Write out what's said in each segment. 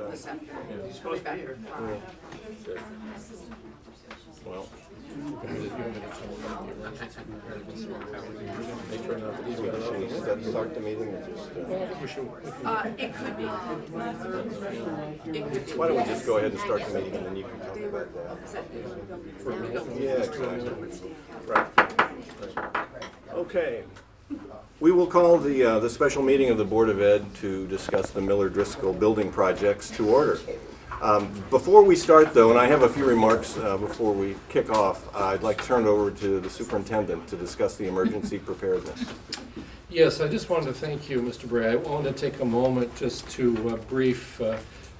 this afternoon. Yeah. He's supposed to be here. Well, Start the meeting or just, It could be. It could be. why don't we just go ahead and start the meeting and then you can talk about that. Yeah, exactly. Right. Okay. We will call the special meeting of the Board of Ed to discuss the Miller Driscoll building projects to order. Before we start, though, and I have a few remarks before we kick off, I'd like to turn it over to the superintendent to discuss the emergency preparedness. yes, I just wanted to thank you, Mr. Bray. I wanted to take a moment just to brief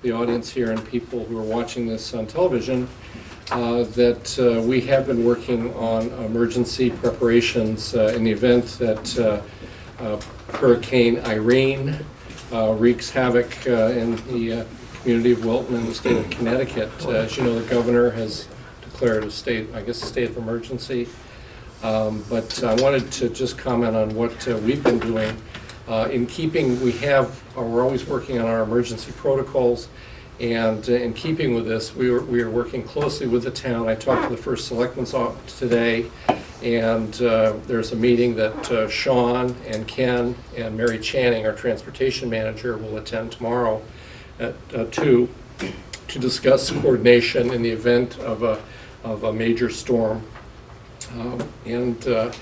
the audience here and people who are watching this on television that we have been working on emergency preparations in the event that Hurricane Irene wreaks havoc in the community of Wilton and the state of Connecticut. As you know, the governor has declared a state of emergency. But I wanted to just comment on what we've been doing. In keeping, we're always working on our emergency protocols, and in keeping with this, we are working closely with the town. I talked to the first selectman's office today, and there's a meeting that Sean and Ken and Mary Channing, our transportation manager, will attend tomorrow at 2 to discuss coordination in the event of a major storm. And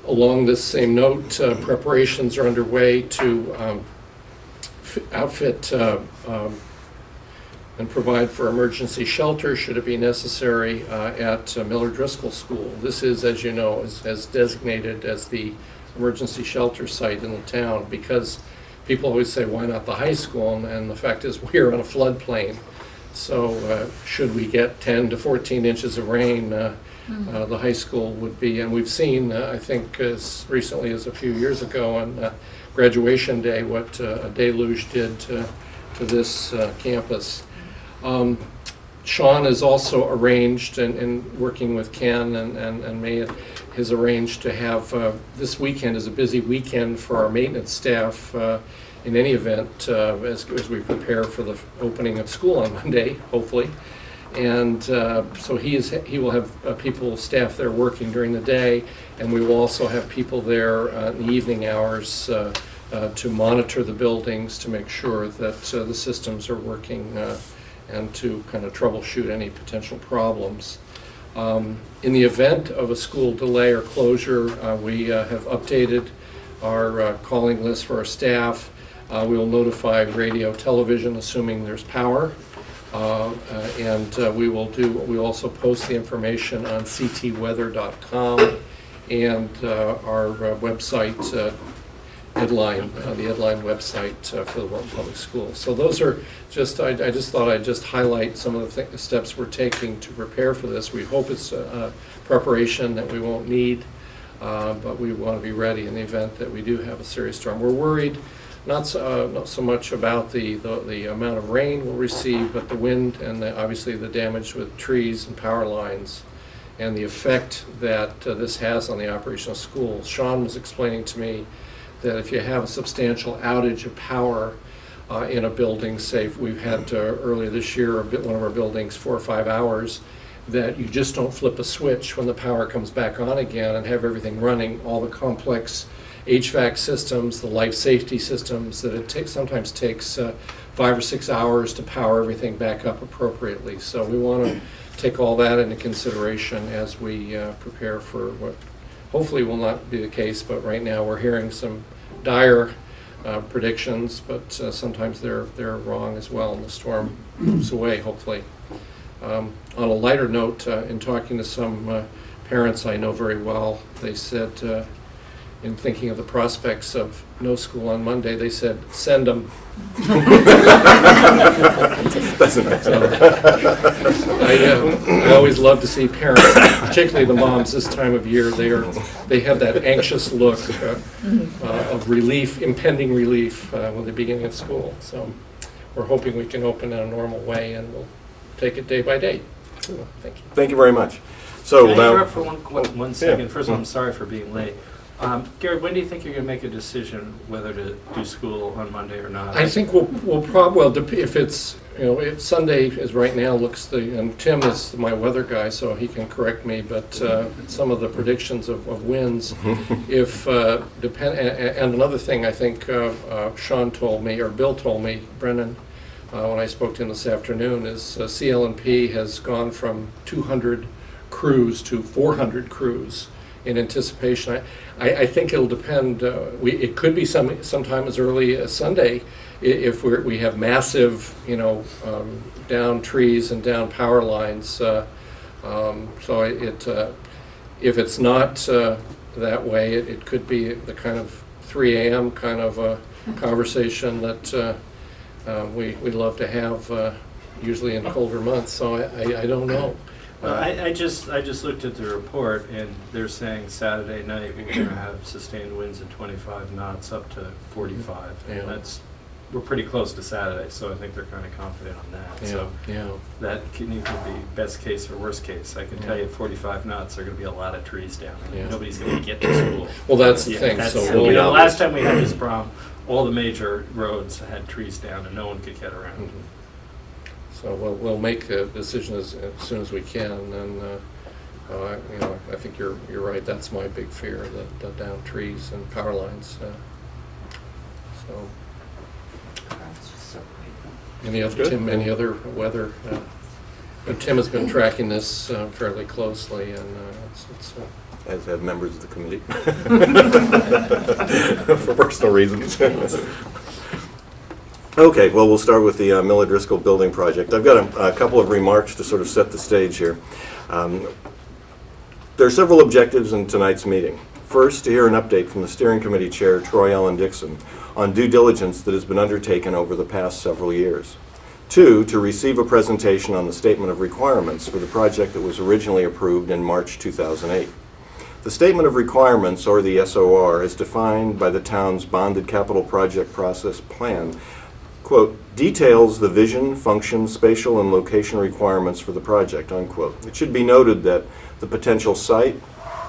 along this same note, preparations are underway to outfit and provide for emergency shelter should it be necessary at Miller Driscoll School. This is, as you know, is designated as the emergency shelter site in the town because people always say, why not the high school? And the fact is we're on a floodplain. So should we get 10 to 14 inches of rain, the high school would be, and we've seen, I think as recently as a few years ago on graduation day, what a deluge did to this campus. Sean has also arranged, and working with Ken and me, has arranged to have, this weekend is a busy weekend for our maintenance staff in any event as we prepare for the opening of school on Monday, hopefully. And so he will have people, staff there working during the day, and we will also have people there in the evening hours to monitor the buildings to make sure that the systems are working and to kind of troubleshoot any potential problems. In the event of a school delay or closure, we have updated our calling list for our staff. We will notify radio, television, assuming there's power. And we also post the information on ctweather.com and our website, Headline, the Headline website for the Wilton Public Schools. So those are just, I just thought I'd just highlight some of the steps we're taking to prepare for this. We hope it's preparation that we won't need, but we want to be ready in the event that we do have a serious storm. We're worried not so much about the amount of rain we'll receive, but the wind and obviously the damage with trees and power lines and the effect that this has on the operation of schools. Sean was explaining to me that if you have a substantial outage of power in a building, say we've had earlier this year, one of our buildings 4 or 5 hours, that you just don't flip a switch when the power comes back on again and have everything running, all the complex HVAC systems, the life safety systems, that it sometimes takes 5 or 6 hours to power everything back up appropriately. So we want to take all that into consideration as we prepare for what hopefully will not be the case, but right now we're hearing some dire predictions, but sometimes they're wrong as well, and the storm moves away, hopefully. On a lighter note, in talking to some parents I know very well, they said, in thinking of the prospects of no school on Monday, they said, send them. Doesn't matter. I always love to see parents, particularly the moms this time of year, they have that anxious look of relief, impending relief when they're beginning of school. So we're hoping we can open in a normal way, and we'll take it day by day. Thank you. Thank you very much. So Can I now, interrupt for one second? First of all, I'm sorry for being late. Gary, when do you think you're going to make a decision whether to do school on Monday or not? I think we'll probably, if it's, if Sunday is right now and Tim is my weather guy, so he can correct me, but some of the predictions of winds, if, and another thing I think Sean told me, or Bill told me, Brennan, when I spoke to him this afternoon, is CL&P has gone from 200 crews to 400 crews in anticipation. I think it'll depend. It could be sometime as early as Sunday if we have massive, down trees and down power lines. So if it's not that way, it could be the kind of 3 a.m. kind of a conversation that we love to have usually in colder months. So I don't know. Well, I just looked at the report, and they're saying Saturday night we're going to have sustained winds at 25 knots up to 45. And Yeah. we're pretty close to Saturday, so I think they're kind of confident on that. So that can either be best case or worst case. I can tell you at 45 knots there are going to be a lot of trees down there. Yeah. Nobody's going to get to school. Well, that's the thing. So last time we had this problem, all the major roads had trees down and no one could get around. Mhm. So we'll make a decision as soon as we can, and I think you're right. That's my big fear: the down trees and power lines. So, any other weather? But Tim has been tracking this fairly closely, and it's As have members of the committee. For personal reasons. Okay, well, we'll start with the Miller Driscoll building project. I've got a couple of remarks to sort of set the stage here. There are several objectives in tonight's meeting. First, to hear an update from the steering committee chair, Troy Ellen Dixon, on due diligence that has been undertaken over the past several years. Two, to receive a presentation on the statement of requirements for the project that was originally approved in March 2008. The Statement of Requirements, or the SOR, is defined by the town's bonded capital project process plan, quote, details the vision, function, spatial, and location requirements for the project, unquote. It should be noted that the potential site,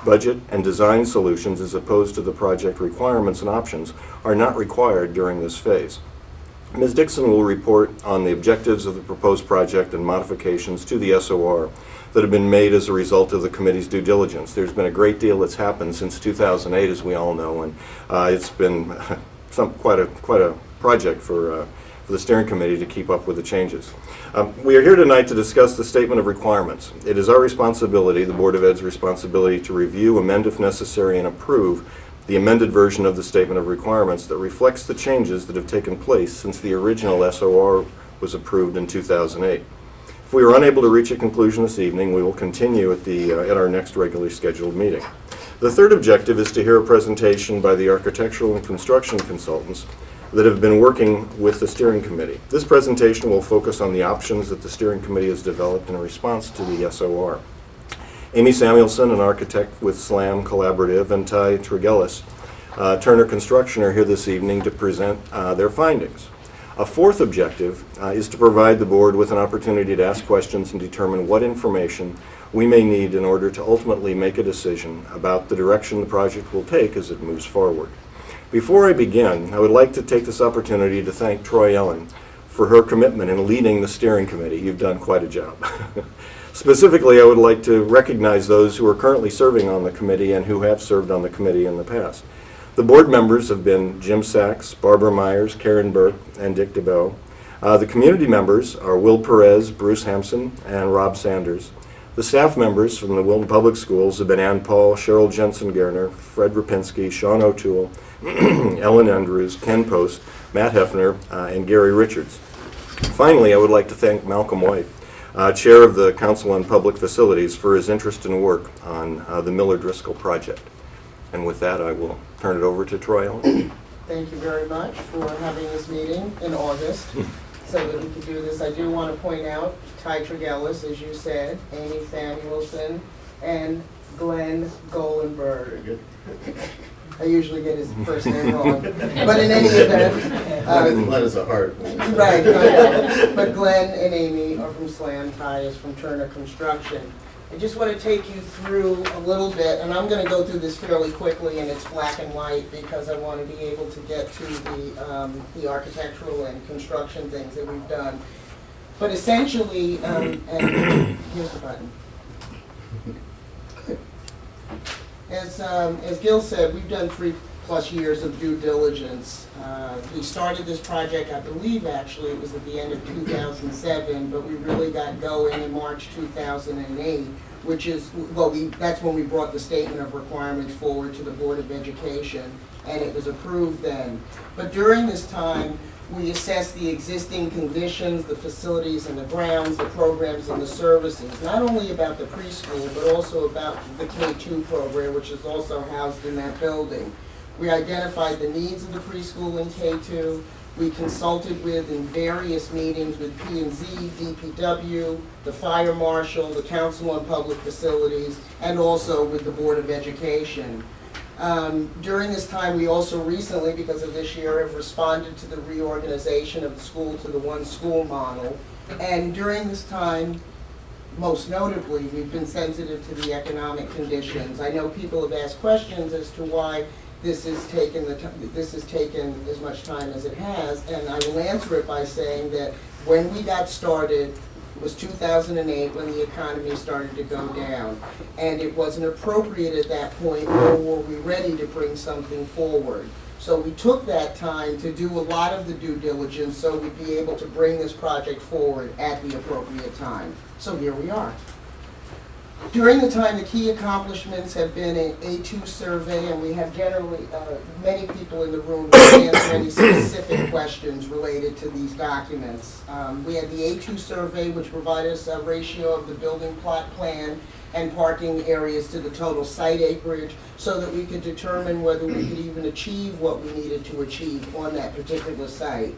budget, and design solutions as opposed to the project requirements and options are not required during this phase. Ms. Dixon will report on the objectives of the proposed project and modifications to the SOR that have been made as a result of the committee's due diligence. There's been a great deal that's happened since 2008, as we all know, and it's been quite a project for the steering committee to keep up with the changes. We are here tonight to discuss the Statement of Requirements. It is our responsibility, the Board of Ed's responsibility, to review, amend if necessary, and approve the amended version of the Statement of Requirements that reflects the changes that have taken place since the original SOR was approved in 2008. If we are unable to reach a conclusion this evening, we will continue at our next regularly scheduled meeting. The third objective is to hear a presentation by the architectural and construction consultants that have been working with the steering committee. This presentation will focus on the options that the steering committee has developed in response to the SOR. Amy Samuelson, an architect with SLAM Collaborative, and Ty Tregellis, Turner Construction, are here this evening to present their findings. A fourth objective is to provide the board with an opportunity to ask questions and determine what information we may need in order to ultimately make a decision about the direction the project will take as it moves forward. Before I begin, I would like to take this opportunity to thank Troy Ellen for her commitment in leading the steering committee. You've done quite a job. Specifically, I would like to recognize those who are currently serving on the committee and who have served on the committee in the past. The board members have been Jim Sachs, Barbara Myers, Karen Burke, and Dick DeBow. The community members are Will Perez, Bruce Hampson, and Rob Sanders. The staff members from the Wilton Public Schools have been Ann Paul, Cheryl Jensen-Garner, Fred Rapinski, Sean O'Toole, Ellen Andrews, Ken Post, Matt Hefner, and Gary Richards. Finally, I would like to thank Malcolm White, Chair of the Council on Public Facilities, for his interest and work on the Miller Driscoll project. And with that, I will turn it over to Troy Ellen. Thank you very much for having this meeting in August so that we could do this. I do want to point out Ty Tregellis, as you said, Amy Samuelson, and Glenn Golenberg. I usually get his first name wrong. But in any event... Glenn is a heart. Right. But Glenn and Amy are from Slam, Ty is from Turner Construction. I just want to take you through a little bit, and I'm going to go through this fairly quickly, and it's black and white because I want to be able to get to the architectural and construction things that we've done. But essentially, and here's the button. Good. As Gil said, we've done 3+ years of due diligence. We started this project, I believe actually it was at the end of 2007, but we really got going in March 2008, which is, well, that's when we brought the statement of requirements forward to the Board of Education, and it was approved then. But during this time, we assessed the existing conditions, the facilities and the grounds, the programs and the services, not only about the preschool, but also about the K-2 program, which is also housed in that building. We identified the needs of the preschool in K-2. We consulted with in various meetings with P&Z, DPW, the fire marshal, the Council on Public Facilities, and also with the Board of Education. During this time, we also recently, because of this year, have responded to the reorganization of the school to the one school model. And during this time, most notably, we've been sensitive to the economic conditions. I know people have asked questions as to why this has taken as much time as it has, and I will answer it by saying that when we got started, it was 2008 when the economy started to go down, and it wasn't appropriate at that point, nor were we ready to bring something forward. So we took that time to do a lot of the due diligence so we'd be able to bring this project forward at the appropriate time. So here we are. During the time, the key accomplishments have been an A2 survey, and we have generally many people in the room to answer any specific questions related to these documents. We had the A2 survey, which provided us a ratio of the building plot plan and parking areas to the total site acreage so that we could determine whether we could even achieve what we needed to achieve on that particular site.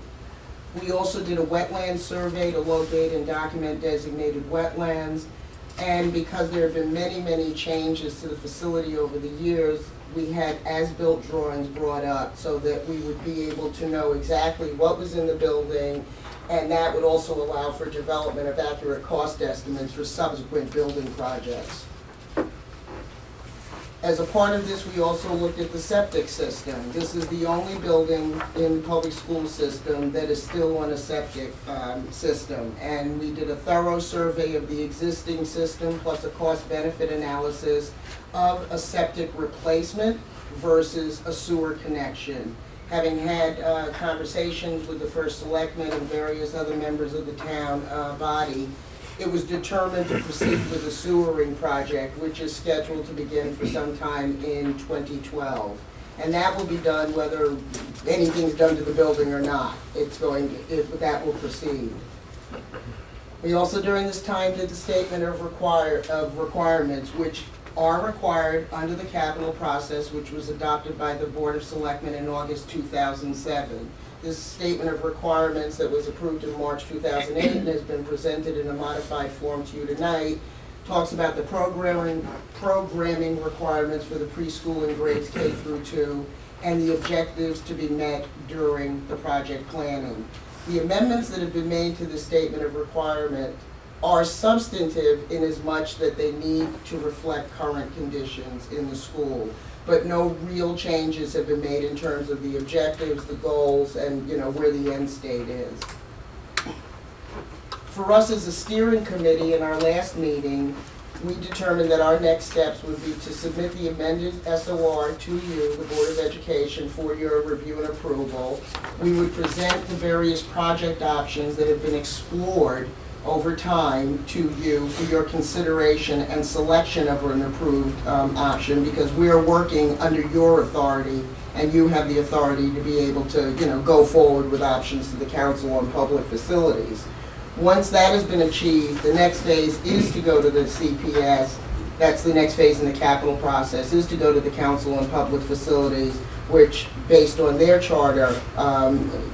We also did a wetland survey to locate and document designated wetlands. And because there have been many, many changes to the facility over the years, we had as-built drawings brought up so that we would be able to know exactly what was in the building, and that would also allow for development of accurate cost estimates for subsequent building projects. As a part of this, we also looked at the septic system. This is the only building in the public school system that is still on a septic system. And we did a thorough survey of the existing system plus a cost-benefit analysis of a septic replacement versus a sewer connection. Having had conversations with the first selectman and various other members of the town body, it was determined to proceed with the sewering project, which is scheduled to begin for some time in 2012. And that will be done whether anything's done to the building or not. That will proceed. We also, during this time, did the statement of requirements, which are required under the capital process, which was adopted by the Board of Selectmen in August 2007. This statement of requirements that was approved in March 2008 and has been presented in a modified form to you tonight talks about the programming requirements for the preschool in grades K through 2 and the objectives to be met during the project planning. The amendments that have been made to the statement of requirement are substantive in as much that they need to reflect current conditions in the school. But no real changes have been made in terms of the objectives, the goals, and where the end state is. For us as a steering committee in our last meeting, we determined that our next steps would be to submit the amended SOR to you, the Board of Education, for your review and approval. We would present the various project options that have been explored over time to you for your consideration and selection of an approved option, because we are working under your authority and you have the authority to be able to go forward with options to the Council on Public Facilities. Once that has been achieved, the next phase is to go to the CPS. That's the next phase in the capital process, is to go to the Council on Public Facilities, which, based on their charter,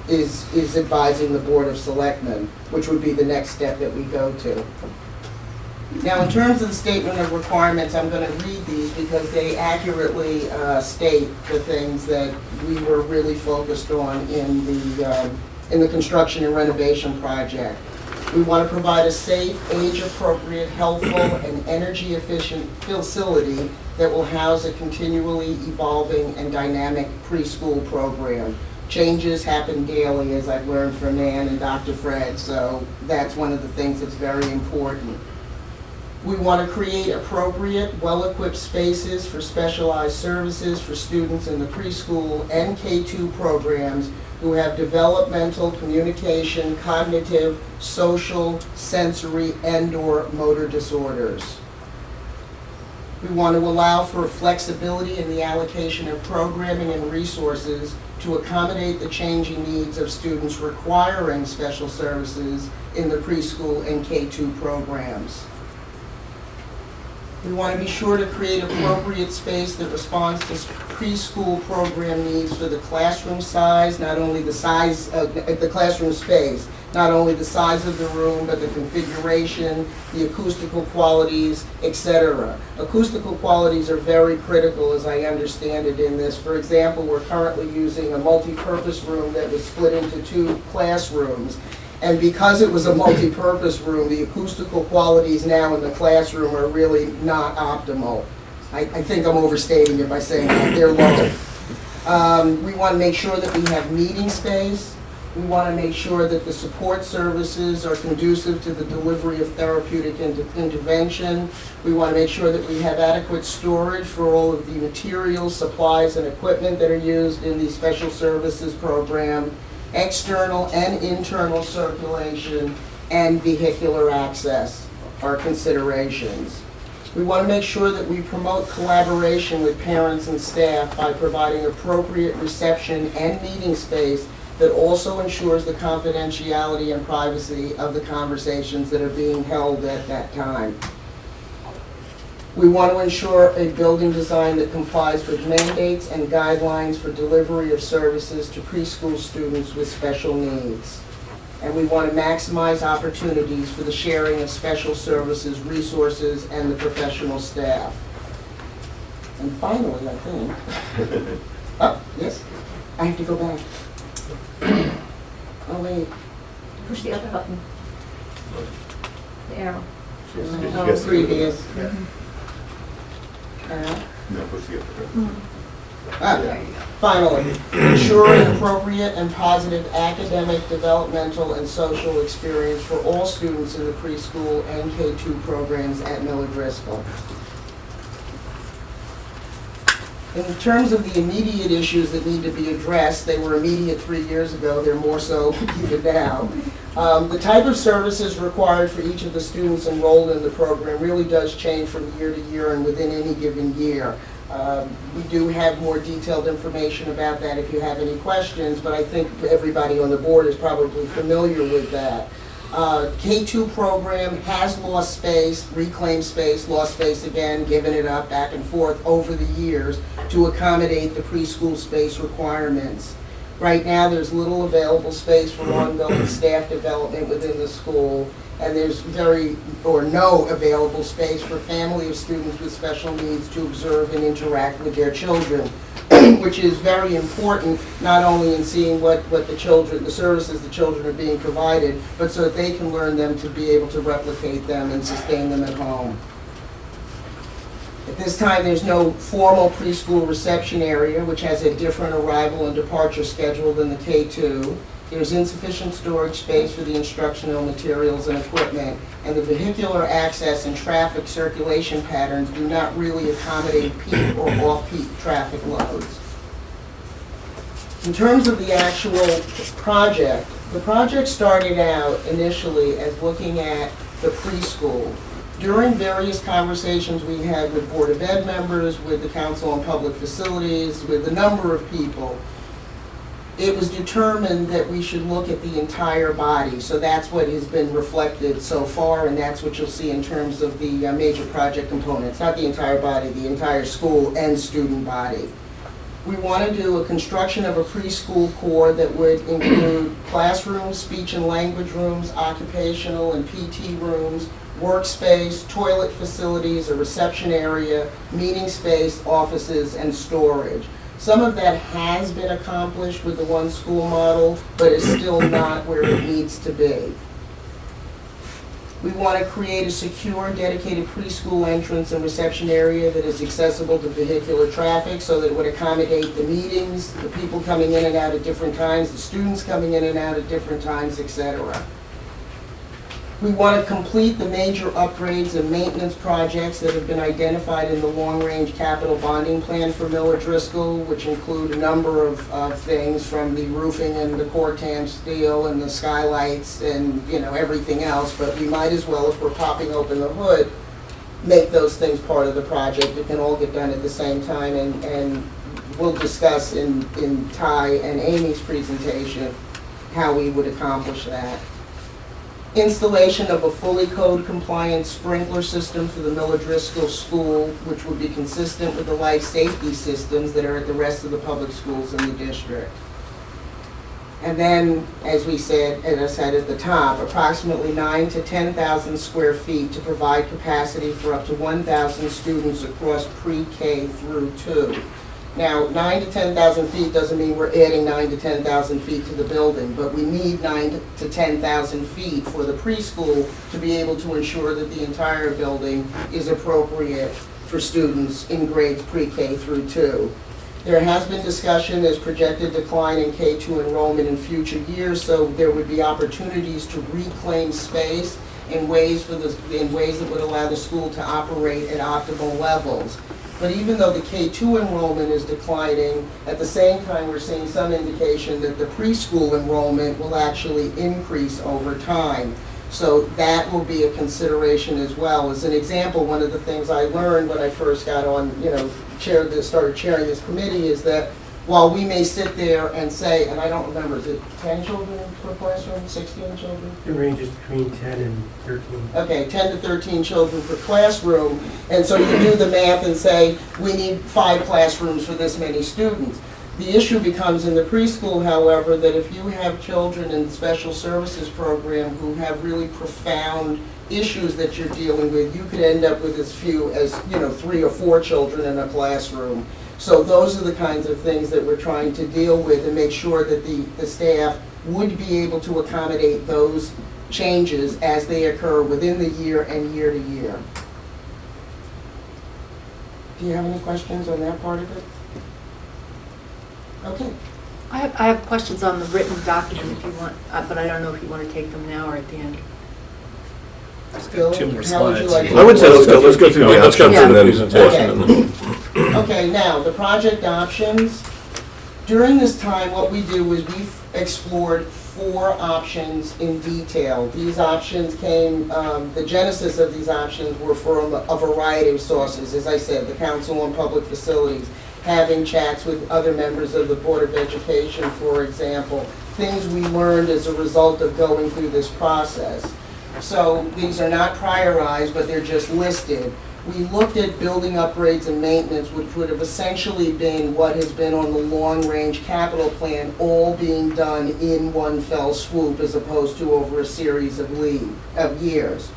is advising the Board of Selectmen, which would be the next step that we go to. Now, in terms of the statement of requirements, I'm going to read these because they accurately state the things that we were really focused on in the construction and renovation project. We want to provide a safe, age-appropriate, helpful, and energy-efficient facility that will house a continually evolving and dynamic preschool program. Changes happen daily, as I've learned from Nan and Dr. Fred, so that's one of the things that's very important. We want to create appropriate, well-equipped spaces for specialized services for students in the preschool and K-2 programs who have developmental, communication, cognitive, social, sensory, and/or motor disorders. We want to allow for flexibility in the allocation of programming and resources to accommodate the changing needs of students requiring special services in the preschool and K-2 programs. We want to be sure to create appropriate space that responds to preschool program needs for the classroom size, not only the size of the classroom space, not only the size of the room, but the configuration, the acoustical qualities, etc. Acoustical qualities are very critical, as I understand it, in this. For example, we're currently using a multi-purpose room that was split into 2 classrooms. And because it was a multi-purpose room, the acoustical qualities now in the classroom are really not optimal. I think I'm overstating it by saying that they're low. We want to make sure that we have meeting space. We want to make sure that the support services are conducive to the delivery of therapeutic intervention. We want to make sure that we have adequate storage for all of the materials, supplies, and equipment that are used in the special services program. External and internal circulation, and vehicular access are considerations. We want to make sure that we promote collaboration with parents and staff by providing appropriate reception and meeting space that also ensures the confidentiality and privacy of the conversations that are being held at that time. We want to ensure a building design that complies with mandates and guidelines for delivery of services to preschool students with special needs. And we want to maximize opportunities for the sharing of special services, resources, and the professional staff. And finally, I think, oh, yes, I have to go back. Oh, wait. Push the other button. The arrow. Oh, previous. No, push the other. Finally, ensuring appropriate and positive academic, developmental, and social experience for all students in the preschool and K-2 programs at Miller Driscoll. In terms of the immediate issues that need to be addressed, they were immediate 3 years ago, they're more so even now. The type of services required for each of the students enrolled in the program really does change from year to year and within any given year. We do have more detailed information about that if you have any questions, but I think everybody on the board is probably familiar with that. K-2 program has lost space, reclaimed space, lost space again, given it up back and forth over the years to accommodate the preschool space requirements. Right now, there's little available space for ongoing staff development within the school, and there's no available space for family of students with special needs to observe and interact with their children, which is very important, not only in seeing what the services the children are being provided, but so that they can learn them to be able to replicate them and sustain them at home. At this time, there's no formal preschool reception area, which has a different arrival and departure schedule than the K-2. There's insufficient storage space for the instructional materials and equipment, and the vehicular access and traffic circulation patterns do not really accommodate peak or off-peak traffic loads. In terms of the actual project, the project started out initially as looking at the preschool. During various conversations we had with Board of Ed members, with the Council on Public Facilities, with a number of people, it was determined that we should look at the entire body. So that's what has been reflected so far, and that's what you'll see in terms of the major project components. Not the entire body, the entire school and student body. We want to do a construction of a preschool core that would include classrooms, speech and language rooms, occupational and PT rooms, workspace, toilet facilities, a reception area, meeting space, offices, and storage. Some of that has been accomplished with the one school model, but is still not where it needs to be. We want to create a secure, dedicated preschool entrance and reception area that is accessible to vehicular traffic so that it would accommodate the meetings, the people coming in and out at different times, the students coming in and out at different times, etc. We want to complete the major upgrades and maintenance projects that have been identified in the long-range capital bonding plan for Miller Driscoll, which include a number of things from the roofing and the core tam steel and the skylights and, you know, everything else. But we might as well, if we're popping open the hood, make those things part of the project. It can all get done at the same time, and we'll discuss in Ty and Amy's presentation how we would accomplish that. Installation of a fully code-compliant sprinkler system for the Miller Driscoll School, which would be consistent with the life safety systems that are at the rest of the public schools in the district. And then, as we said, as I said at the top, approximately 9,000 to 10,000 square feet to provide capacity for up to 1,000 students across pre-K through 2. Now, 9,000 to 10,000 feet doesn't mean we're adding 9,000 to 10,000 feet to the building, but we need 9,000 to 10,000 feet for the preschool to be able to ensure that the entire building is appropriate for students in grades pre-K through 2. There has been discussion as projected decline in K-2 enrollment in future years, so there would be opportunities to reclaim space in ways that would allow the school to operate at optimal levels. But even though the K-2 enrollment is declining, at the same time we're seeing some indication that the preschool enrollment will actually increase over time. So that will be a consideration as well. As an example, one of the things I learned when I first got on, started chairing this committee is that while we may sit there and say, and I don't remember, is it 10 children per classroom, 16 children? It ranges between 10 and 13. Okay, 10 to 13 children per classroom, and so you do the math and say, we need 5 classrooms for this many students. The issue becomes in the preschool, however, that if you have children in the special services program who have really profound issues that you're dealing with, you could end up with as few as 3 or 4 children in a classroom. So those are the kinds of things that we're trying to deal with and make sure that the staff would be able to accommodate those changes as they occur within the year and year to year. Do you have any questions on that part of it? Okay. I have questions on the written document if you want, but I don't know if you want to take them now or at the end. Bill, Two more how would you slides. like I would say let's go through the Let's go options through the and presentation. then. Okay, now, the project options. During this time, what we do is we've explored 4 options in detail. These options came, the genesis of these options were from a variety of sources. As I said, the Council on Public Facilities, having chats with other members of the Board of Education, for example, things we learned as a result of going through this process. So these are not priorized, but they're just listed. We looked at building upgrades and maintenance, which would have essentially been what has been on the long-range capital plan, all being done in one fell swoop as opposed to over a series of years.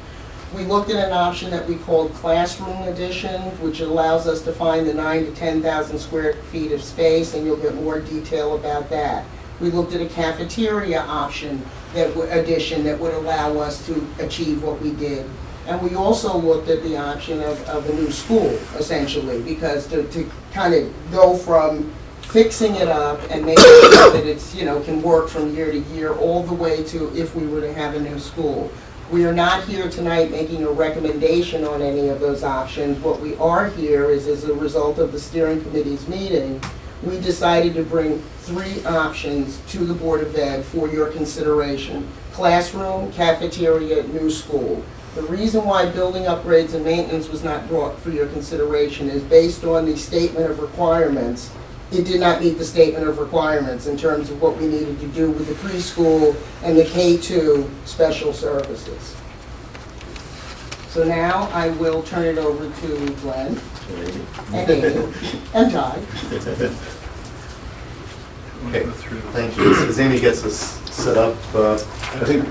We looked at an option that we called classroom additions, which allows us to find the 9,000 to 10,000 square feet of space, and you'll get more detail about that. We looked at a cafeteria option addition that would allow us to achieve what we did. And we also looked at the option of a new school, essentially, because to kind of go from fixing it up and making sure that it's, can work from year to year all the way to if we were to have a new school. We are not here tonight making a recommendation on any of those options. What we are here is as a result of the steering committee's meeting, we decided to bring 3 options to the Board of Ed for your consideration: classroom, cafeteria, new school. The reason why building upgrades and maintenance was not brought for your consideration is based on the statement of requirements. It did not meet the statement of requirements in terms of what we needed to do with the preschool and the K-2 special services. So now I will turn it over to Glenn and Amy and Ty. Okay, thank you. As Amy gets us set up, I think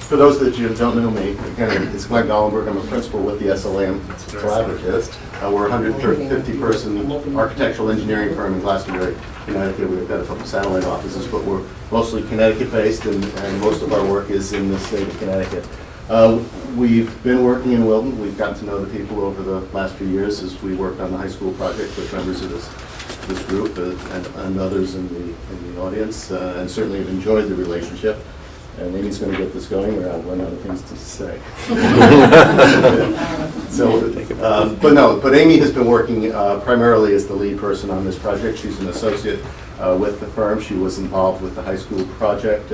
for those that you don't know me, again, it's Glenn Gollenberg. I'm a principal with the SLAM Collaborative. We're a 150-person architectural engineering firm in Glastonbury, Connecticut. We've got a couple satellite offices, but we're mostly Connecticut-based, and most of our work is in the state of Connecticut. We've been working in Wilton. We've gotten to know the people over the last few years as we worked on the high school project with members of this group and others in the audience, and certainly have enjoyed the relationship. And Amy's going to get this going, or I'll run out of things to say. But Amy has been working primarily as the lead person on this project. She's an associate with the firm. She was involved with the high school project,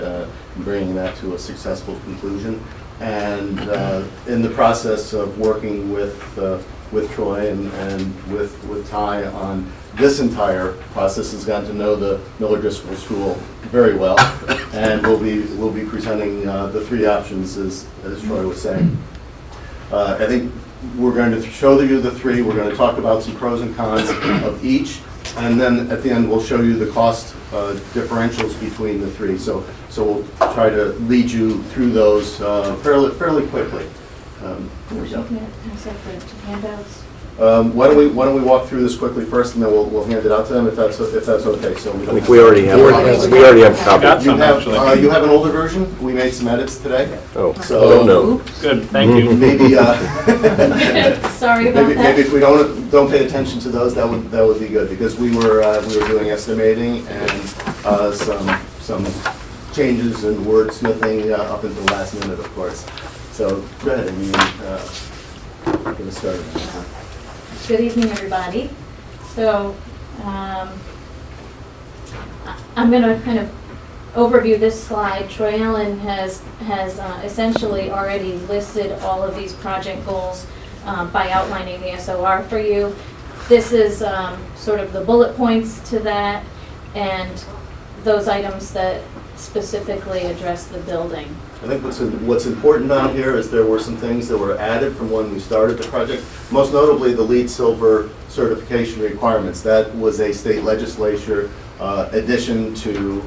bringing that to a successful conclusion. And in the process of working with Troy and with Ty on this entire process, has gotten to know the Miller Driscoll School very well, and we'll be presenting the three options as Troy was saying. I think we're going to show you the three. We're going to talk about some pros and cons of each, and then at the end we'll show you the cost differentials between the three. So we'll try to lead you through those fairly quickly. Here we go. Handouts. Why don't we walk through this quickly first, and then we'll hand it out to them if that's okay. So I think we already have copies. You have an older version. We made some edits today. Oh, So- no. Good, thank you. Maybe Sorry about that. maybe if we don't pay attention to those, that would be good, because we were doing estimating and some changes in wordsmithing up until the last minute, of course. So go ahead, Amy. I'm going to start. Good evening, everybody. So I'm going to kind of overview this slide. Troy Allen has essentially already listed all of these project goals by outlining the SOR for you. This is sort of the bullet points to that and those items that specifically address the building. I think what's important on here is there were some things that were added from when we started the project, most notably the LEED Silver certification requirements. That was a state legislature addition to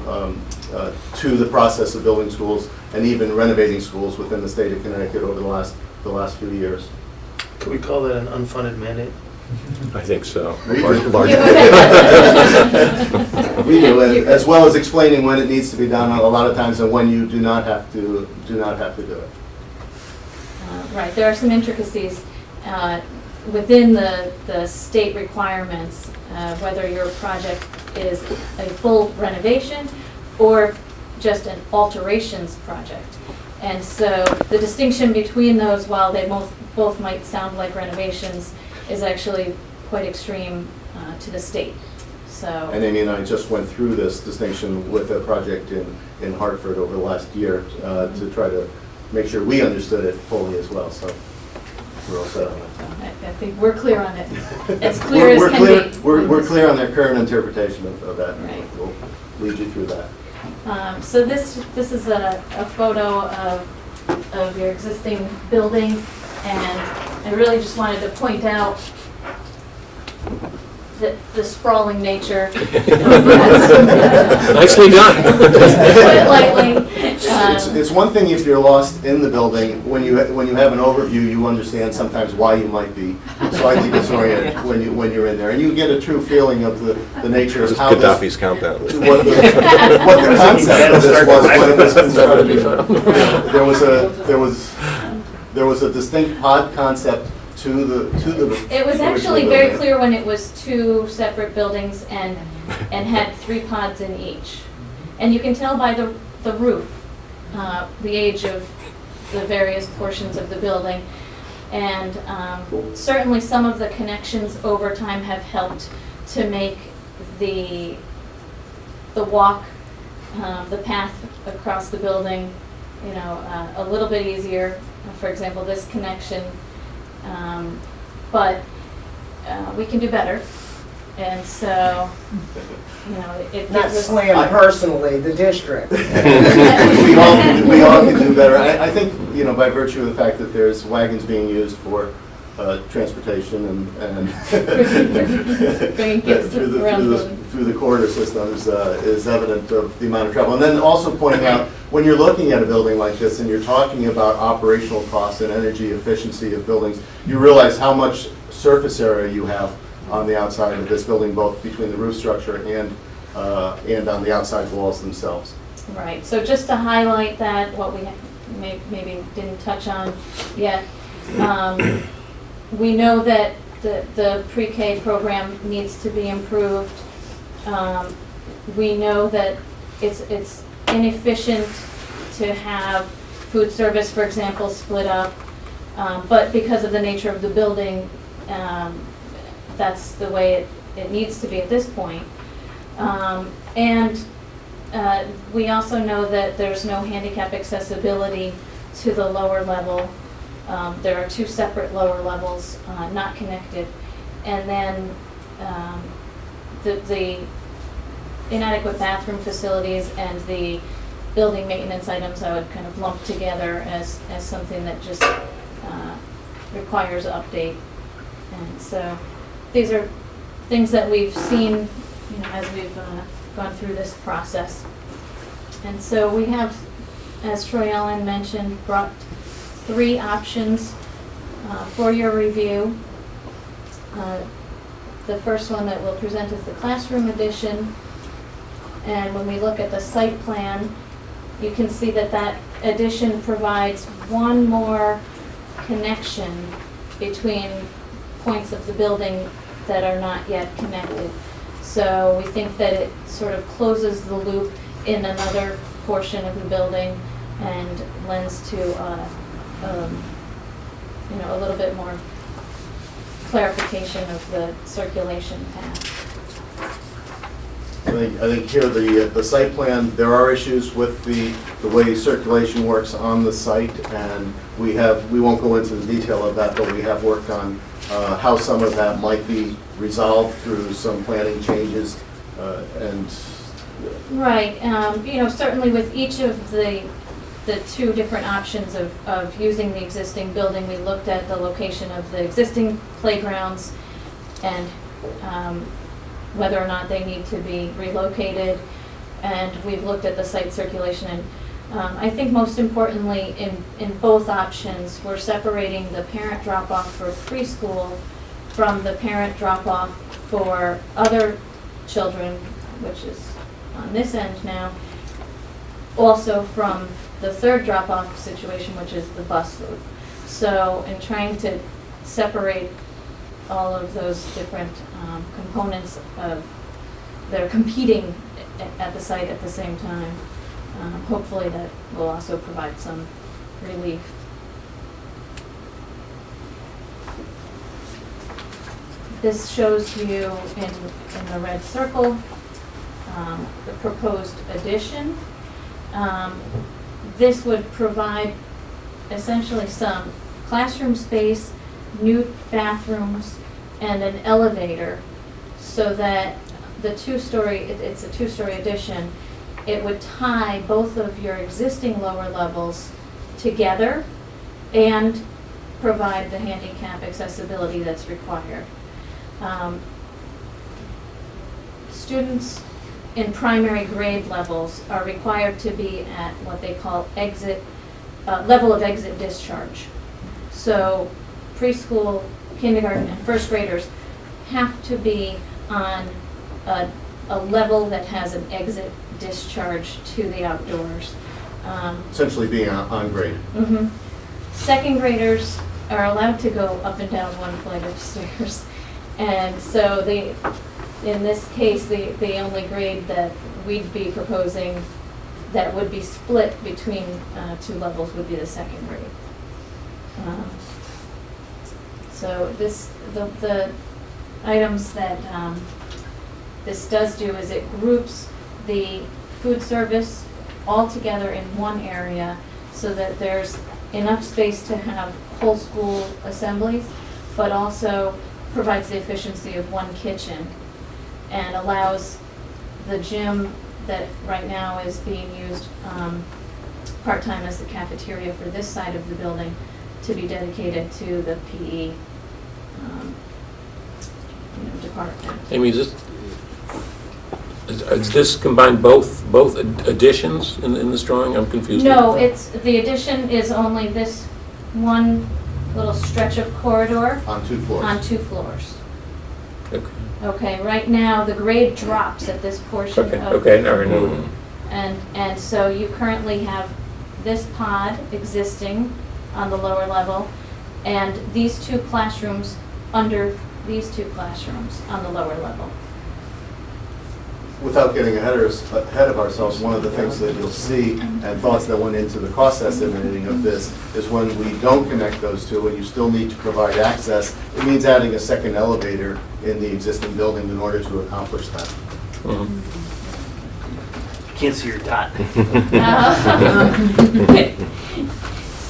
the process of building schools and even renovating schools within the state of Connecticut over the last few years. Could we call that an unfunded mandate? I think so. We do, and as well as explaining when it needs to be done a lot of times and when you do not have to do it. Right, there are some intricacies within the state requirements, whether your project is a full renovation or just an alterations project. And so the distinction between those, while they both might sound like renovations, is actually quite extreme to the state. So. And Amy and I just went through this distinction with a project in Hartford over the last year to try to make sure we understood it fully as well. So we're all set on that. I think we're clear on it. As clear as can be. We're clear on their current interpretation of that. Right. We'll lead you through that. So this is a photo of your existing building, and I really just wanted to point out the sprawling nature of that. Nicely done. Put it lightly. It's one thing if you're lost in the building. When you have an overview, you understand sometimes why you might be slightly disoriented when you're in there, and you get a true feeling of the nature of how Gaddafi's countdown. what the concept of this was when it was constructed. There was a distinct pod concept to the. It was actually original very building. clear when it was two separate buildings and had 3 pods in each. And you can tell by the roof, the age of the various portions of the building. And certainly some of the connections over time have helped to make the walk, the path across the building, a little bit easier. For example, this connection, but we can do better. And so, it Not was slam personally, the district. we all can do better. I think, by virtue of the fact that there's wagons being used for transportation and bringing kids through the corridor systems is evident of the amount of travel. And then also pointing out, when you're looking at a building like this and you're talking about operational costs and energy efficiency of buildings, you realize how much surface area you have on the outside of this building, both between the roof structure and on the outside walls themselves. Right, so just to highlight that, what maybe didn't touch on yet. We know that the pre-K program needs to be improved. We know that it's inefficient to have food service, for example, split up, but because of the nature of the building, that's the way it needs to be at this point. And we also know that there's no handicap accessibility to the lower level. There are 2 separate lower levels, not connected. And then the inadequate bathroom facilities and the building maintenance items I would kind of lump together as something that just requires update. And so these are things that we've seen, as we've gone through this process. And so we have, as Troy Allen mentioned, brought 3 options for your review. The first one that we'll present is the classroom addition. And when we look at the site plan, you can see that that addition provides one more connection between points of the building that are not yet connected. So we think that it sort of closes the loop in another portion of the building and lends to a little bit more clarification of the circulation path. I think here the site plan, there are issues with the way circulation works on the site, and we won't go into the detail of that, but we have worked on how some of that might be resolved through some planning changes and. Right. Certainly with each of the 2 different options of using the existing building, we looked at the location of the existing playgrounds and whether or not they need to be relocated, and we've looked at the site circulation. And I think most importantly, in both options, we're separating the parent drop-off for preschool from the parent drop-off for other children, which is on this end now, also from the third drop-off situation, which is the bus loop. So in trying to separate all of those different components of, they're competing at the site at the same time. Hopefully that will also provide some relief. This shows you in the red circle the proposed addition. This would provide essentially some classroom space, new bathrooms, and an elevator, so that the 2-story, it's a 2-story addition, it would tie both of your existing lower levels together and provide the handicap accessibility that's required. Students in primary grade levels are required to be at what they call level of exit discharge. So preschool, kindergarten, and first graders have to be on a level that has an exit discharge to the outdoors. Essentially being on grade. Mm-hmm. Second graders are allowed to go up and down one flight of stairs. And so in this case, the only grade that we'd be proposing that would be split between 2 levels would be the second grade. So the items that this does do is it groups the food service all together in one area so that there's enough space to have whole school assemblies, but also provides the efficiency of one kitchen and allows the gym that right now is being used part-time as the cafeteria for this side of the building to be dedicated to the PE department. Amy, is this combined both additions in this drawing? I'm confused. No, the addition is only this one little stretch of corridor On 2 floors. on 2 floors. Okay. Okay, right now the grade drops at this portion of. Okay, all right. And so you currently have this pod existing on the lower level and these two classrooms under these two classrooms on the lower level. Without getting ahead of ourselves, one of the things that you'll see and thoughts that went into the cost estimating of this is when we don't connect those two and you still need to provide access, it means adding a second elevator in the existing building in order to accomplish that. Can't see your dot.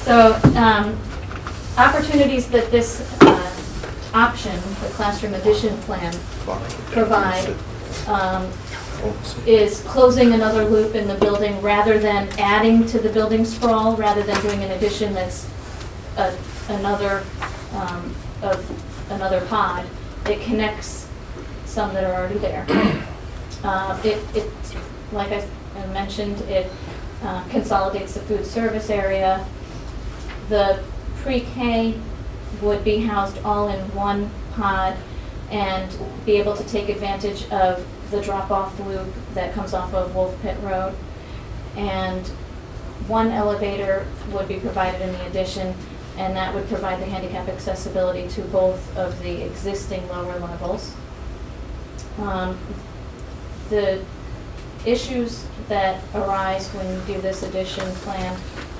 So, opportunities that this option, the classroom addition plan, provide is closing another loop in the building rather than adding to the building sprawl, rather than doing an addition that's another pod. It connects some that are already there. It like I mentioned, it consolidates the food service area. The pre-K would be housed all in one pod and be able to take advantage of the drop-off loop that comes off of Wolf Pit Road. And one elevator would be provided in the addition, and that would provide the handicap accessibility to both of the existing lower levels. The issues that arise when you do this addition plan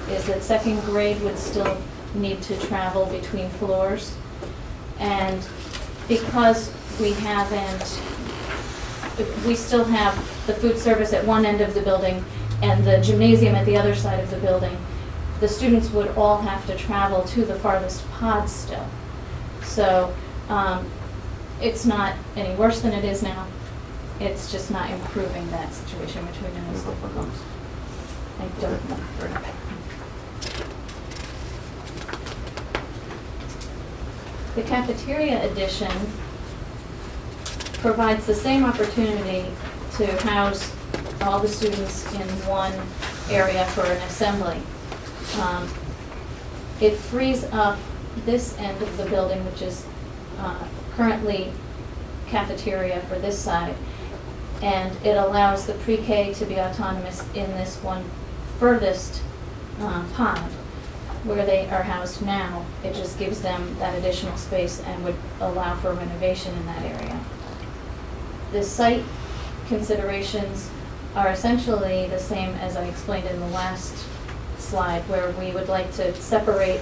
is that second grade would still need to travel between floors. And because we still have the food service at one end of the building and the gymnasium at the other side of the building, the students would all have to travel to the farthest pod still. So it's not any worse than it is now. It's just not improving that situation, which we know is difficult. I don't know. The cafeteria addition provides the same opportunity to house all the students in one area for an assembly. It frees up this end of the building, which is currently cafeteria for this side, and it allows the pre-K to be autonomous in this one furthest pod where they are housed now. It just gives them that additional space and would allow for renovation in that area. The site considerations are essentially the same as I explained in the last slide, where we would like to separate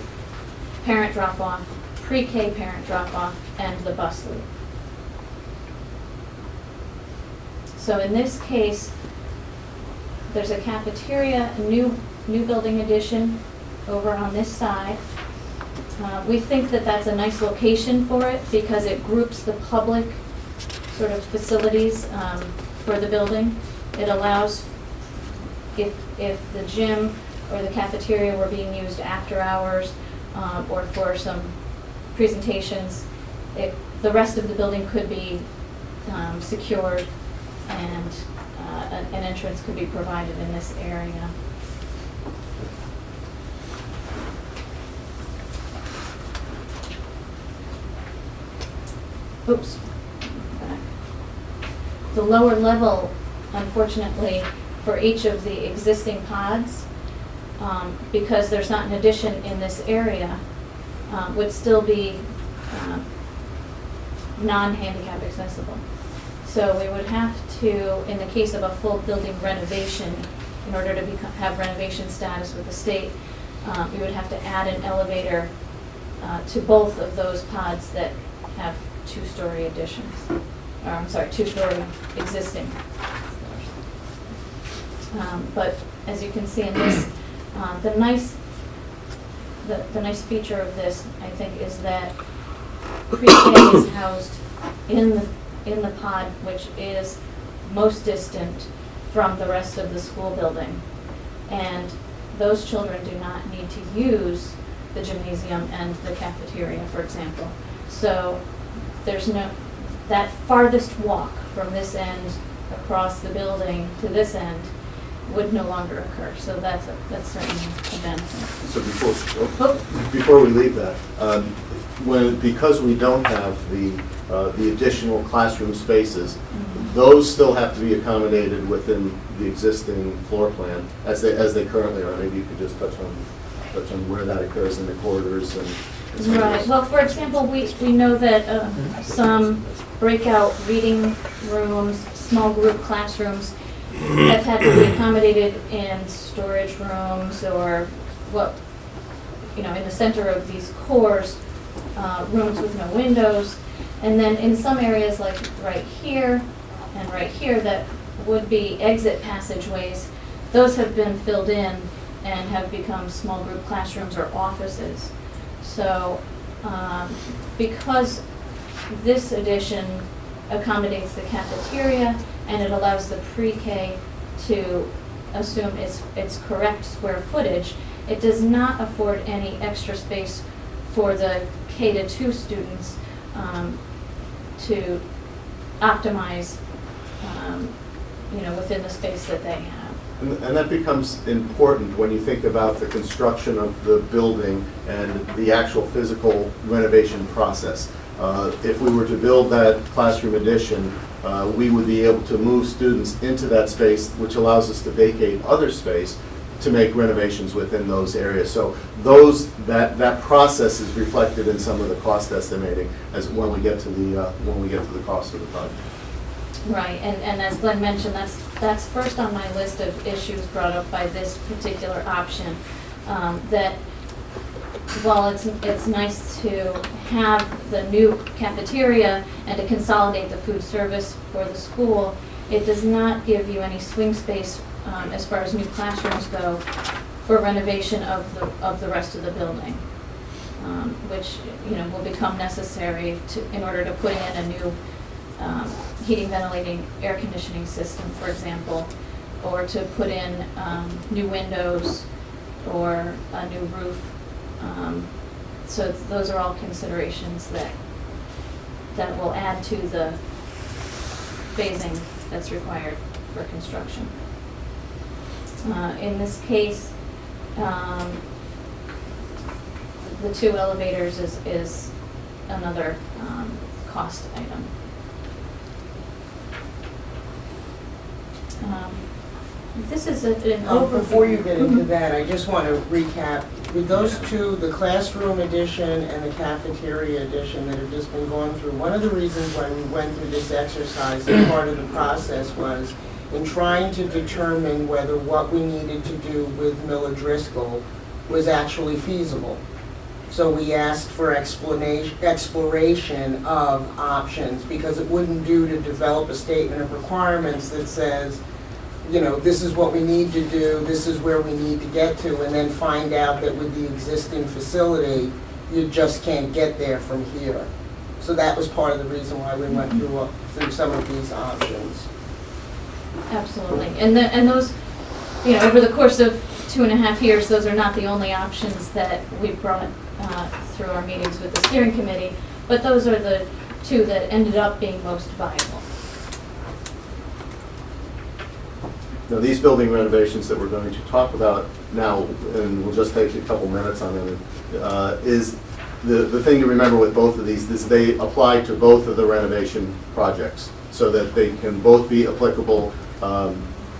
parent drop-off, pre-K parent drop-off, and the bus loop. So in this case, there's a cafeteria, a new building addition over on this side. We think that that's a nice location for it because it groups the public sort of facilities for the building. It allows, if the gym or the cafeteria were being used after hours or for some presentations, the rest of the building could be secured and an entrance could be provided in this area. Oops. Back. The lower level, unfortunately, for each of the existing pods, because there's not an addition in this area, would still be non-handicap accessible. So we would have to, in the case of a full building renovation, in order to have renovation status with the state, we would have to add an elevator to both of those pods that have two-story additions. Or, I'm sorry, two-story existing. But as you can see in this, the nice feature of this, I think, is that pre-K is housed in the pod, which is most distant from the rest of the school building. And those children do not need to use the gymnasium and the cafeteria, for example. So there's that farthest walk from this end across the building to this end would no longer occur. So that's certainly a benefit. So before we leave that, because we don't have the additional classroom spaces, those still have to be accommodated within the existing floor plan as they currently are. Maybe you could just touch on where that occurs in the corridors and. Right, well, for example, we know that some breakout reading rooms, small group classrooms have had to be accommodated in storage rooms or in the center of these cores, rooms with no windows. And then in some areas like right here and right here that would be exit passageways, those have been filled in and have become small group classrooms or offices. So because this addition accommodates the cafeteria and it allows the pre-K to assume its correct square footage, it does not afford any extra space for the K-2 students to optimize within the space that they have. And that becomes important when you think about the construction of the building and the actual physical renovation process. If we were to build that classroom addition, we would be able to move students into that space, which allows us to vacate other space to make renovations within those areas. So that process is reflected in some of the cost estimating as when we get to the cost of the project. Right, and as Glenn mentioned, that's first on my list of issues brought up by this particular option. That while it's nice to have the new cafeteria and to consolidate the food service for the school, it does not give you any swing space as far as new classrooms go for renovation of the rest of the building, which will become necessary in order to put in a new heating, ventilating, air conditioning system, for example, or to put in new windows or a new roof. So those are all considerations that will add to the phasing that's required for construction. In this case, the 2 elevators is another cost item. This is an overview. Before you get into that, I just want to recap. With those two, the classroom edition and the cafeteria edition that have just been going through, one of the reasons why we went through this exercise as part of the process was in trying to determine whether what we needed to do with Miller Driscoll was actually feasible. So we asked for exploration of options, because it wouldn't do to develop a statement of requirements that says, this is what we need to do, this is where we need to get to, and then find out that with the existing facility, you just can't get there from here. So that was part of the reason why we went through some of these options. Absolutely, and those, over the course of 2.5 years, those are not the only options that we brought through our meetings with the steering committee, but those are the 2 that ended up being most viable. Now, these building renovations that we're going to talk about now, and we'll just take a couple minutes on them, is the thing to remember with both of these is they apply to both of the renovation projects, so that they can both be applicable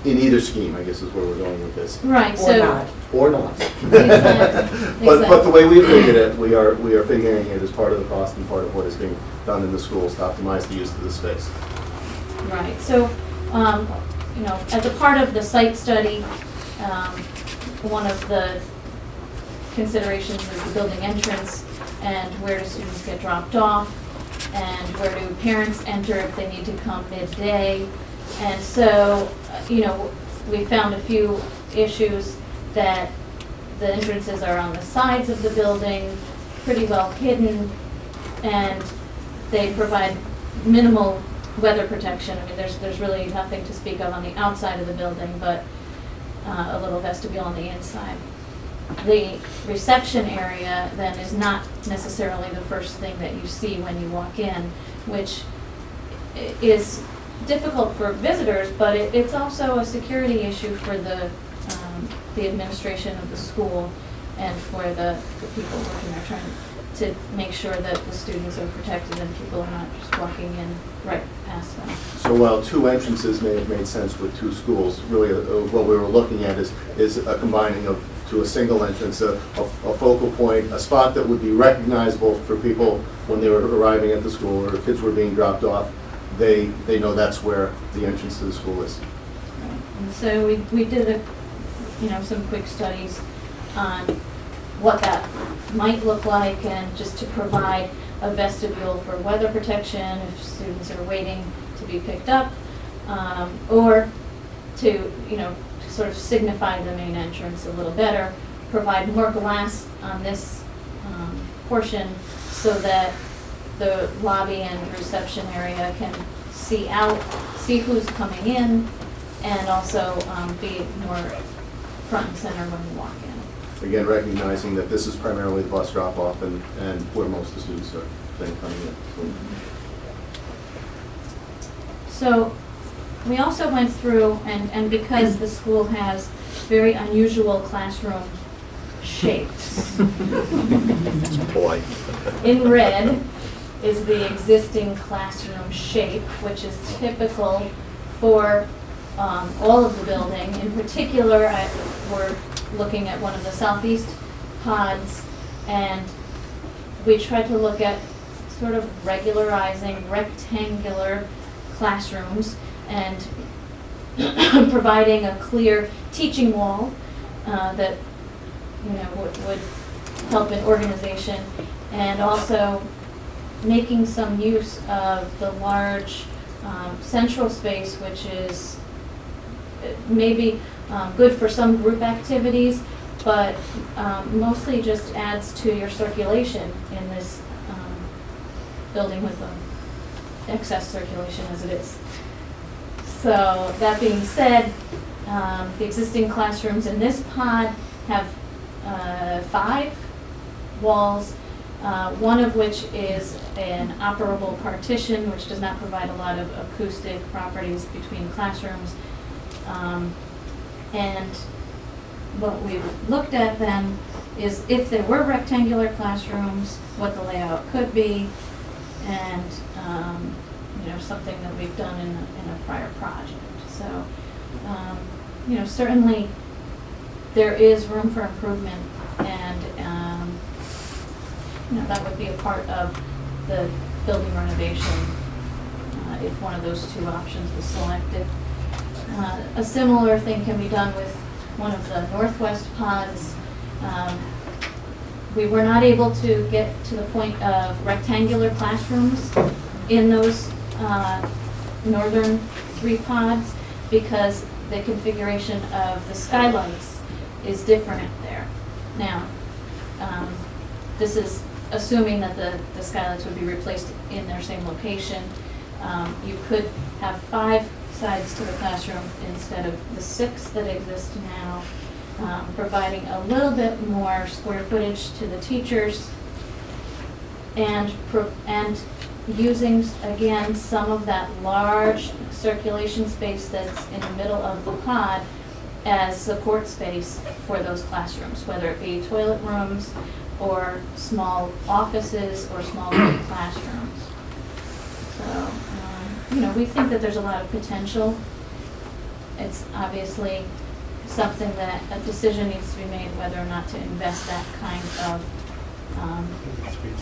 in either scheme, I guess is where we're going with this. Right, Or not. Or not. Exactly. But the way we figured it, we are figuring it as part of the cost and part of what is being done in the schools to optimize the use of the space. Right, so, as a part of the site study, one of the considerations is the building entrance and where do students get dropped off and where do parents enter if they need to come midday. And so, we found a few issues that the entrances are on the sides of the building, pretty well hidden, and they provide minimal weather protection. I mean, there's really nothing to speak of on the outside of the building, but a little vestibule on the inside. The reception area then is not necessarily the first thing that you see when you walk in, which is difficult for visitors, but it's also a security issue for the administration of the school and for the people working there trying to make sure that the students are protected and people are not just walking in right past them. So while two entrances may have made sense with two schools, really what we were looking at is a combining of to a single entrance, a focal point, a spot that would be recognizable for people when they were arriving at the school or kids were being dropped off. They know that's where the entrance to the school is. And so we did some quick studies on what that might look like, and just to provide a vestibule for weather protection if students are waiting to be picked up, or to sort of signify the main entrance a little better, provide more glass on this portion so that the lobby and reception area can see out, see who's coming in, and also be more front and center when you walk in. Again, recognizing that this is primarily the bus drop-off and where most of the students are then coming in. So we also went through, and because the school has very unusual classroom shapes. It's polite. In red is the existing classroom shape, which is typical for all of the building. In particular, we're looking at one of the southeast pods, and we tried to look at sort of regularizing rectangular classrooms and providing a clear teaching wall that would help in organization, and also making some use of the large central space, which is maybe good for some group activities, but mostly just adds to your circulation in this building with excess circulation as it is. So that being said, the existing classrooms in this pod have 5 walls, one of which is an operable partition, which does not provide a lot of acoustic properties between classrooms. And what we've looked at then is if there were rectangular classrooms, what the layout could be, and something that we've done in a prior project. So, certainly there is room for improvement, and that would be a part of the building renovation if one of those two options was selected. A similar thing can be done with one of the northwest pods. We were not able to get to the point of rectangular classrooms in those northern 3 pods because the configuration of the skylights is different there. Now, this is assuming that the skylights would be replaced in their same location. You could have 5 sides to the classroom instead of the 6 that exist now, providing a little bit more square footage to the teachers, and using, again, some of that large circulation space that's in the middle of the pod as support space for those classrooms, whether it be toilet rooms or small offices or small classrooms. So, we think that there's a lot of potential. It's obviously something that a decision needs to be made whether or not to invest that kind of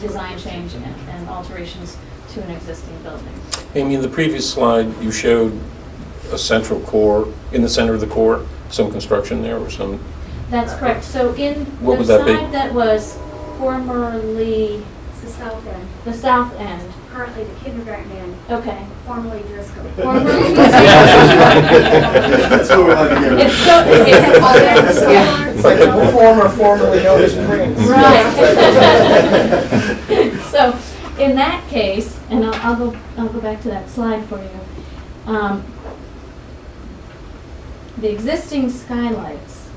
design change and alterations to an existing building. Amy, in the previous slide, you showed a central core, in the center of the core, some construction there or some... That's correct. So in What the would that be? side that was formerly It's the south end. the south end. Currently the kindergarten end, Okay. formerly Driscoll. Formerly That's what we're looking at. It's so, yeah. It's like the formerly known as Prince. Right. So, in that case, and I'll go back to that slide for you. The existing skylights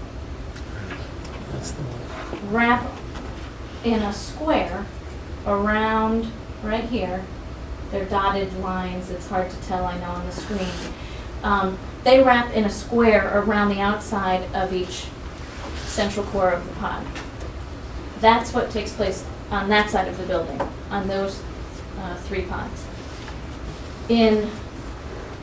wrap in a square around right here. They're dotted lines. It's hard to tell, I know, on the screen. They wrap in a square around the outside of each central core of the pod. That's what takes place on that side of the building, on those 3 pods. In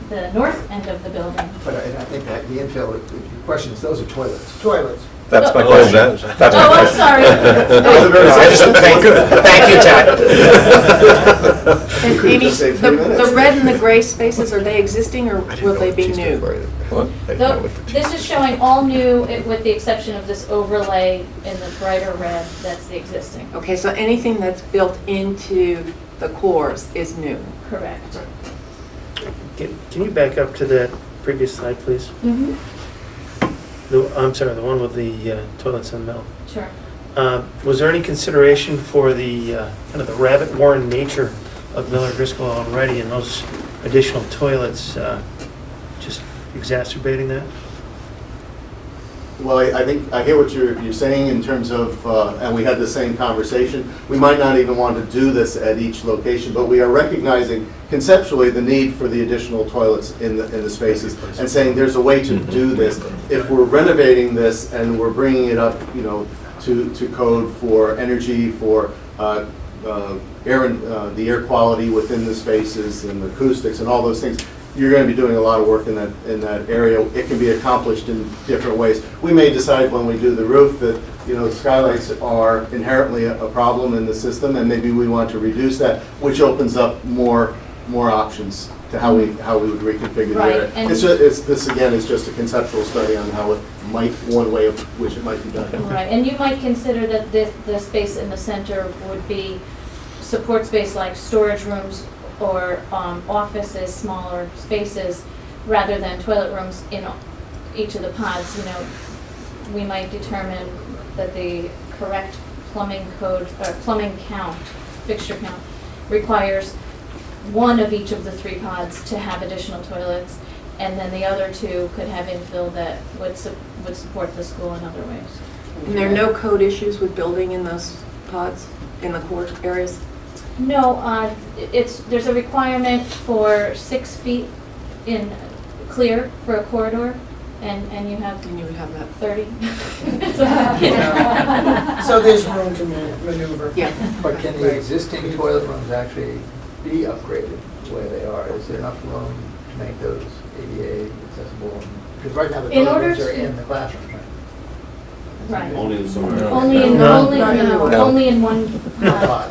the north end of the building, But I think that the infill, the question is, those are toilets. Toilets. That's my Oh, question. That's my oh, I'm question. sorry. Thank you, Tad. And could've Amy, just saved 3 minutes. the red and the gray spaces, are they existing or will they be new? What? This is showing all new, with the exception of this overlay in the brighter red, that's the existing. Okay, so anything that's built into the cores is new. Correct. Can you back up to that previous slide, please? Mm-hmm. I'm sorry, the one with the toilets in the middle. Sure. Was there any consideration for the kind of the rabbit warren nature of Miller Driscoll already, and those additional toilets just exacerbating that? Well, I think, I hear what you're saying in terms of, and we had the same conversation, we might not even want to do this at each location, but we are recognizing conceptually the need for the additional toilets in the spaces, and saying there's a way to do this. If we're renovating this and we're bringing it up, you know, to code for energy, for air and the air quality within the spaces and acoustics and all those things, you're going to be doing a lot of work in that area. It can be accomplished in different ways. We may decide when we do the roof that, you know, skylights are inherently a problem in the system, and maybe we want to reduce that, which opens up more options to how we would reconfigure the area. Right, and- This again is just a conceptual study on how it might, one way of which it might be done. Right, and you might consider that the space in the center would be support space like storage rooms or offices, smaller spaces, rather than toilet rooms in each of the pods. You know, we might determine that the correct plumbing code, or plumbing count, fixture count, requires one of each of the 3 pods to have additional toilets, and then the other 2 could have infill that would support the school in other ways. And there are no code issues with building in those pods, in the core areas? No, there's a requirement for 6 feet in clear for a corridor, and you have And you would have that. 30. So there's room to maneuver. Yeah. But can the existing toilet rooms actually be upgraded the way they are? Is there enough room to make those ADA accessible? Because right now the In toilet order rooms are to- in the classroom, right? Right. Only in some. Only in, No. only in one pod.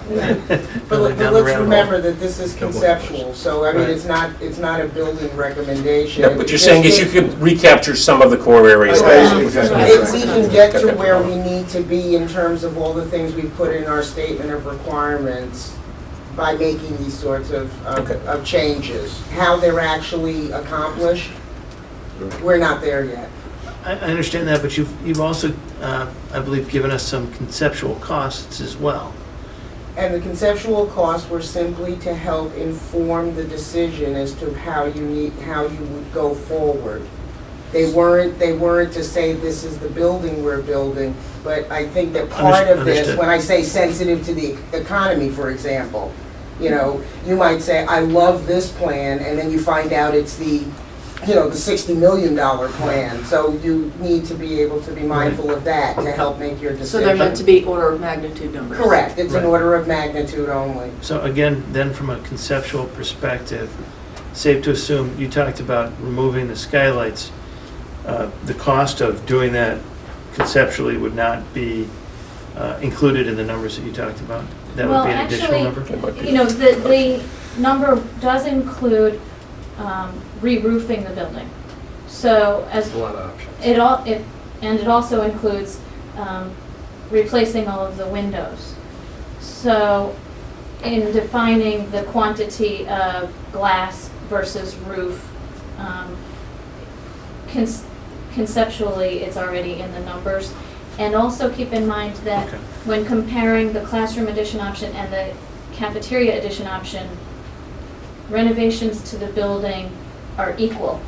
But Going down the let's rabbit remember hole. that this is conceptual, so I mean, Right. it's not a building recommendation. Yeah, what you're saying is you could recapture some of the core areas. If we can get to where we need to be in terms of all the things we've put in our statement of requirements by making these sorts of changes, how they're actually accomplished, we're not there yet. I understand that, but you've also, I believe, given us some conceptual costs as well. And the conceptual costs were simply to help inform the decision as to how you would go forward. They weren't to say this is the building we're building, but I think that part of this, Understood. when I say sensitive to the economy, for example, you know, you might say, I love this plan, and then you find out it's the $60 million plan. So you need to be able to be mindful of that to help make your decision. So they're meant to be order of magnitude numbers? Correct, it's an Right. order of magnitude only. So again, then from a conceptual perspective, safe to assume, you talked about removing the skylights. The cost of doing that conceptually would not be included in the numbers that you talked about? That would be an additional number? You know, the number does include re-roofing the building. So as A lot of options. it also includes replacing all of the windows. So in defining the quantity of glass versus roof, conceptually it's already in the numbers. And also keep in mind that Okay. when comparing the classroom addition option and the cafeteria addition option, renovations to the building are equal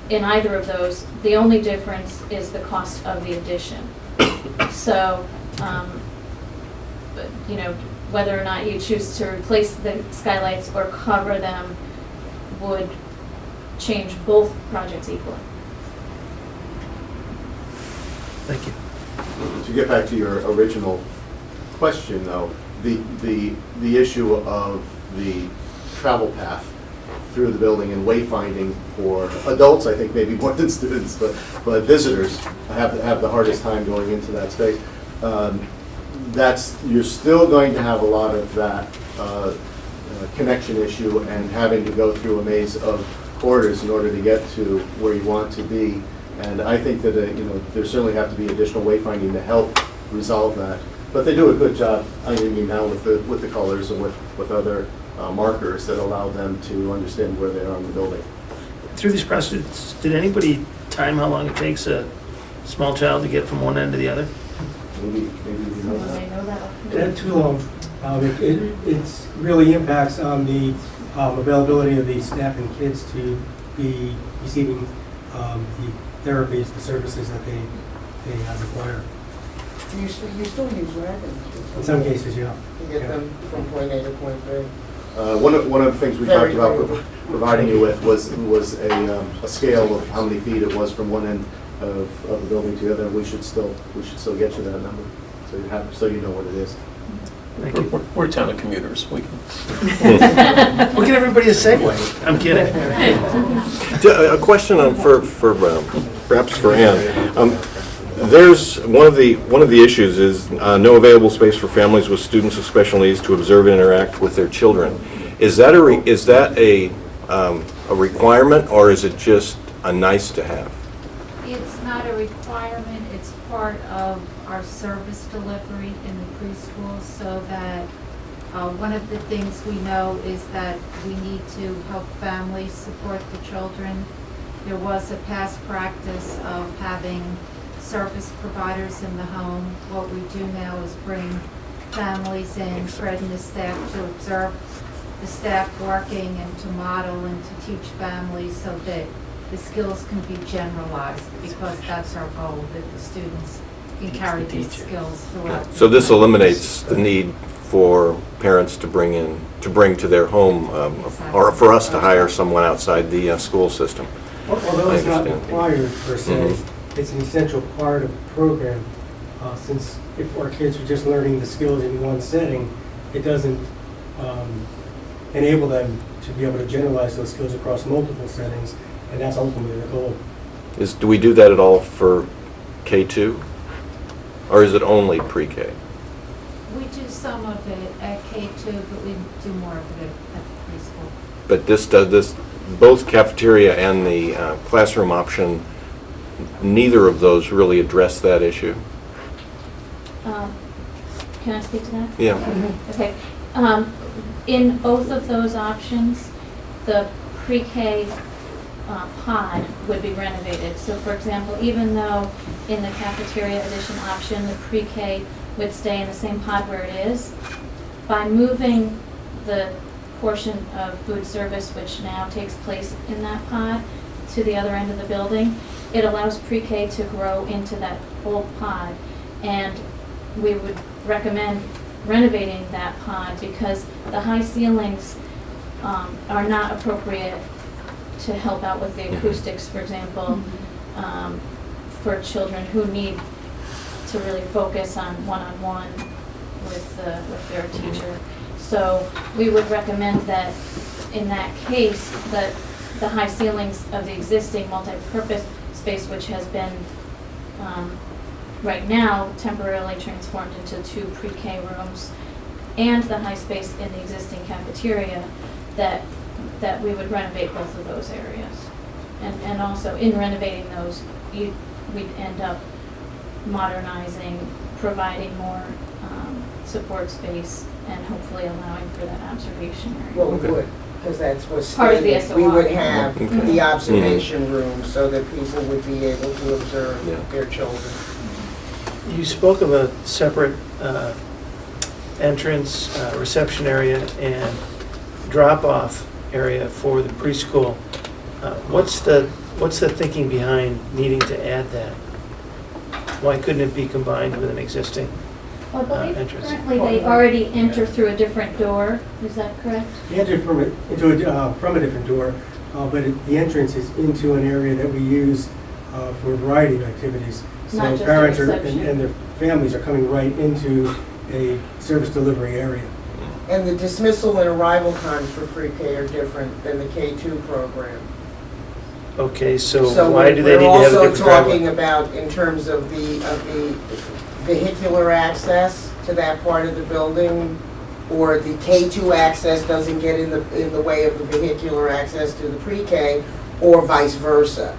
in either of those. The only difference is the cost of the addition. So, you know, whether or not you choose to replace the skylights or cover them would change both projects equally. Thank you. To get back to your original question, though, the issue of the travel path through the building and wayfinding for adults, I think maybe more than students, but visitors have the hardest time going into that space. You're still going to have a lot of that connection issue and having to go through a maze of corridors in order to get to where you want to be. And I think that there certainly have to be additional wayfinding to help resolve that. But they do a good job, I mean, now with the colors and with other markers that allow them to understand where they are in the building. Through this process, did anybody time how long it takes a small child to get from one end to the other? Maybe you know that. Too long. It really impacts on the availability of the staff and kids to be receiving the therapies, the services that they require. You still use wagons. In some cases, yeah. To get them from point A to point B. One of the things we talked about providing you with was a scale of how many feet it was from one end of the building to the other. We should still get you that number, so you know what it is. Thank you. We're a town of commuters. We can. We'll give everybody a segue. I'm kidding. A question perhaps for Ann. There's one of the issues is no available space for families with students with special needs to observe and interact with their children. Is that a requirement, or is it just a nice to have? It's not a requirement, it's part of our service delivery in the preschool, so that one of the things we know is that we need to help families support the children. There was a past practice of having service providers in the home. What we do now is bring families in, Fred and the staff, to observe the staff working and to model and to teach families so that the skills can be generalized, because that's our goal, that the students can carry these skills throughout. So this eliminates the need for parents to bring to their home, or for us to hire someone outside the school system. Although it's not required per se, it's an essential part of the program. Since if our kids are just learning the skills in one setting, it doesn't enable them to be able to generalize those skills across multiple settings, and that's ultimately the goal. Do we do that at all for K2? Or is it only pre-K? We do some of it at K2, but we do more of it at the preschool. But both cafeteria and the classroom option, neither of those really address that issue? Can I speak to that? Yeah. Okay. In both of those options, the pre-K pod would be renovated. So for example, even though in the cafeteria edition option, the pre-K would stay in the same pod where it is, by moving the portion of food service, which now takes place in that pod, to the other end of the building, it allows pre-K to grow into that old pod. And we would recommend renovating that pod because the high ceilings are not appropriate to help out with the acoustics, for example, for children who need to really focus on one-on-one with their teacher. So we would recommend that in that case, that the high ceilings of the existing multi-purpose space, which has been right now temporarily transformed into 2 pre-K rooms, and the high space in the existing cafeteria, that we would renovate both of those areas. And also in renovating those, we'd end up modernizing, providing more support space, and hopefully allowing for that observation area. Well, we would, because that's what's Part of the stated. We would SOR. have the observation room so that people would be able to observe their children. You spoke of a separate entrance, reception area, and drop-off area for the preschool. What's the thinking behind needing to add that? Why couldn't it be combined with an existing Well, I believe entrance? currently they already enter through a different door, is that correct? They enter from a different door, but the entrance is into an area that we use for a variety of activities. Not So just parents a and reception. their families are coming right into a service delivery area. And the dismissal and arrival times for pre-K are different than the K-2 program. Okay, so why do they need to have a different We're also talking driveway? about, in terms of the vehicular access to that part of the building, or the K-2 access doesn't get in the way of the vehicular access to the pre-K, or vice versa.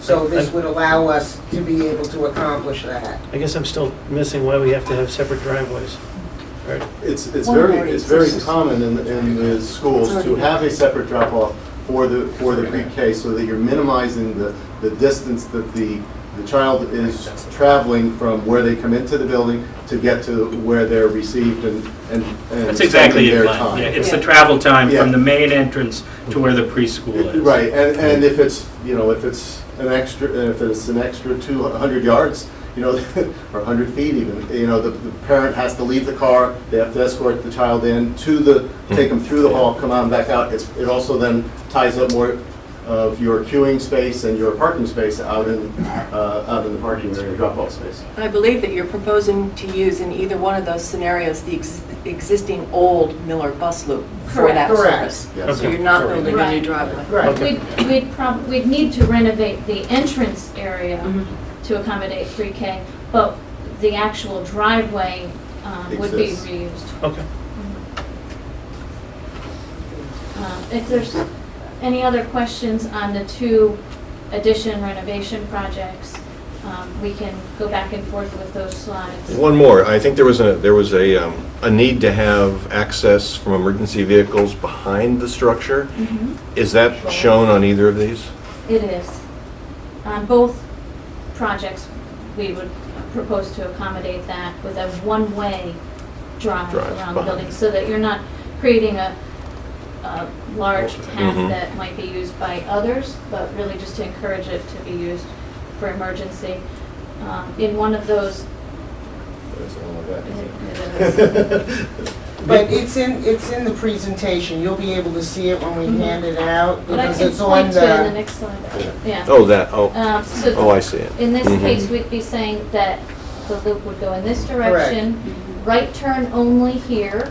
So this would allow us to be able to accomplish that. I guess I'm still missing why we have to have separate driveways. Right. It's very common in the schools to have a separate drop-off for the pre-K, so that you're minimizing the distance that the child is traveling from where they come into the building to get to where they're received and That's exactly spending it, their Glenn. time. Yeah, it's the travel time Yeah. from the main entrance to where the preschool is. Right, and if it's, if it's an extra 200 yards, or 100 feet even, the parent has to leave the car, they have to escort the child in take them through the hall, come on back out. It also then ties up more of your queuing space and your parking space out in the parking area, drop-off space. I believe that you're proposing to use in either one of those scenarios the existing old Miller bus loop for that Correct. service. Yes. So you're not building a new Right. driveway. Right. We'd need to renovate the entrance area to accommodate pre-K, but the actual driveway would be Exists. reused. Okay. If there's any other questions on the two addition renovation projects, we can go back and forth with those slides. One more, I think there was a need to have access from emergency vehicles behind the structure. Is that shown on either of these? It is. On both projects, we would propose to accommodate that with a one-way drive Drive around the behind. building, so that you're not creating a large path Mhm. that might be used by others, but really just to encourage it to be used for emergency. In one of those, But it's in the presentation, you'll be able to see it when we hand it out, but I because can it's on point to in the the, next slide. Yeah. Oh, I see it. In this Mhm. case, we'd be saying that the loop would go in this direction, right turn only here,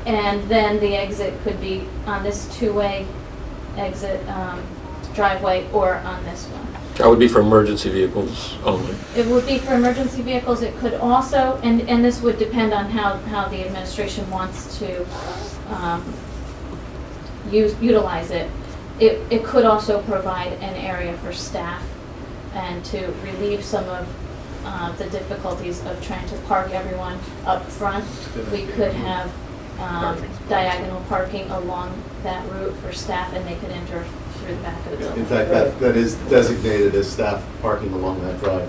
and then the exit could be on this two-way exit driveway or on this one. That would be for emergency vehicles only. It would be for emergency vehicles. It could also, and this would depend on how the administration wants to utilize it. It could also provide an area for staff and to relieve some of the difficulties of trying to park everyone up front. We could have diagonal parking along that route for staff, and they could enter through the back of the building. In fact, that is designated as staff parking along that drive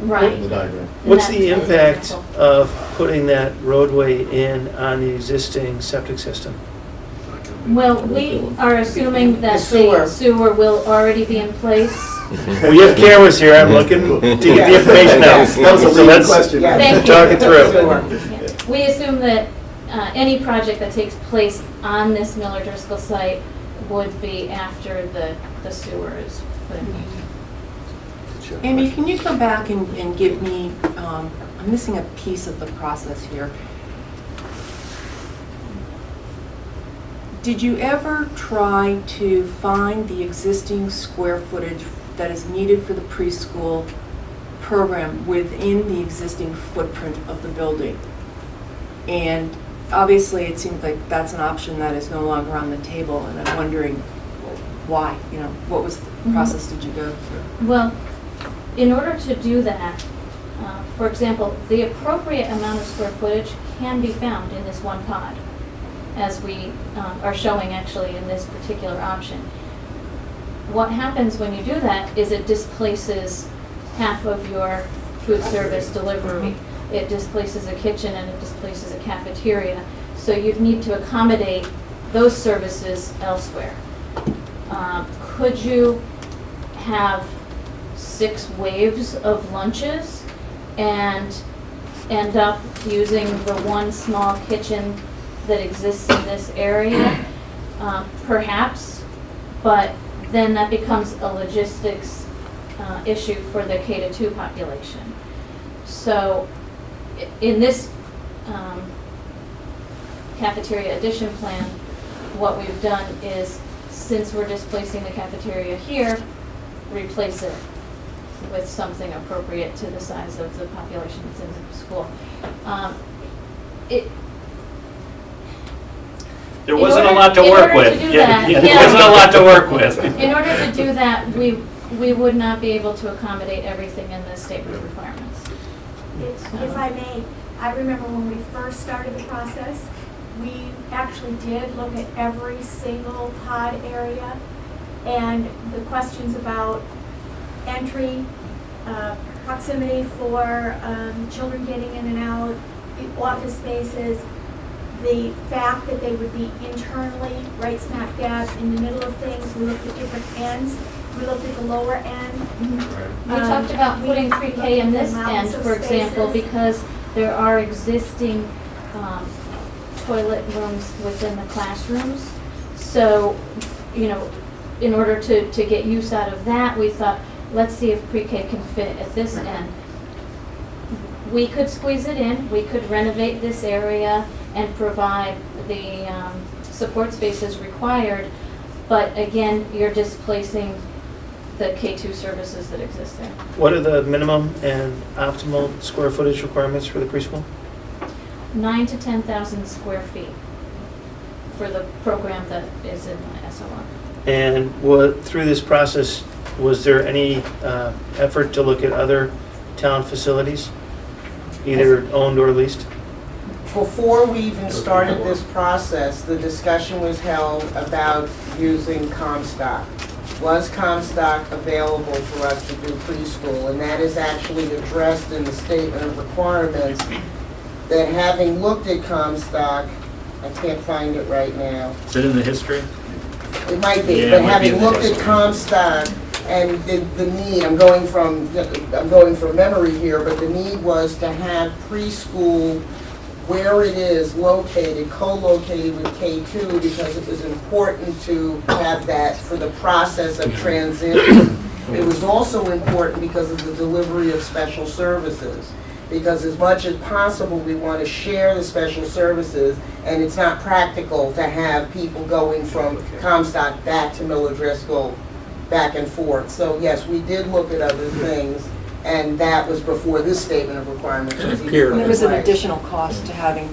Right. in the diagram. What's And the that's impact example. of putting that roadway in on the existing septic system? Well, we are assuming that The the sewer will already be in place. We have cameras here, I'm looking to get the information out. That was a So leading let's question. Yeah. Thank you. talk it through. Yeah. We assume that any project that takes place on this Miller Driscoll site would be after the sewer is put in place. Amy, can you go back and give me, I'm missing a piece of the process here. Did you ever try to find the existing square footage that is needed for the preschool program within the existing footprint of the building? And obviously, it seems like that's an option that is no longer on the table, and I'm wondering why, what was the process did you go through? Well, in order to do that, for example, the appropriate amount of square footage can be found in this one pod, as we are showing actually in this particular option. What happens when you do that is it displaces half of your food service delivery. It displaces a kitchen and it displaces a cafeteria. So you'd need to accommodate those services elsewhere. Could you have 6 waves of lunches and end up using the one small kitchen that exists in this area? Perhaps, but then that becomes a logistics issue for the K-2 population. So in this cafeteria addition plan, what we've done is, since we're displacing the cafeteria here, replace it with something appropriate to the size of the population that's in the school. There wasn't a in lot to order work to with. do Yeah, that, there wasn't a lot to work with. In order to do that, we would not be able to accommodate everything in the statement of requirements. If I may, I remember when we first started the process, we actually did look at every single pod area, and the questions about entry, proximity for children getting in and out, office spaces, the fact that they would be internally right smack dab in the middle of things. We looked at different ends. We looked at the lower end. We talked about putting pre-K in this end, for example, because there are existing toilet rooms within the classrooms. So, you know, in order to get use out of that, we thought, let's see if pre-K can fit at this end. We could squeeze it in, we could renovate this area and provide the support spaces required, but again, you're displacing the K2 services that exist there. What are the minimum and optimal square footage requirements for the preschool? 9,000 to 10,000 square feet for the program that is in the SOR. And through this process, was there any effort to look at other town facilities, either owned or leased? Before we even started this process, the discussion was held about using Comstock. Was Comstock available for us to do preschool? And that is actually addressed in the statement of requirements, that having looked at Comstock, I can't find it right now. Is it in the history? It might be, Yeah, but it might be having in the looked at history. Comstock and the need, I'm going from memory here, but the need was to have preschool where it is located, co-located with K2, because it was important to have that for the process of transition. It was also important because of the delivery of special services. Because as much as possible, we want to share the special services, and it's not practical to have people going from Comstock back to Miller Driscoll, back and forth. So yes, we did look at other things, and that was before this statement of requirements was even put in There was an place. additional cost to having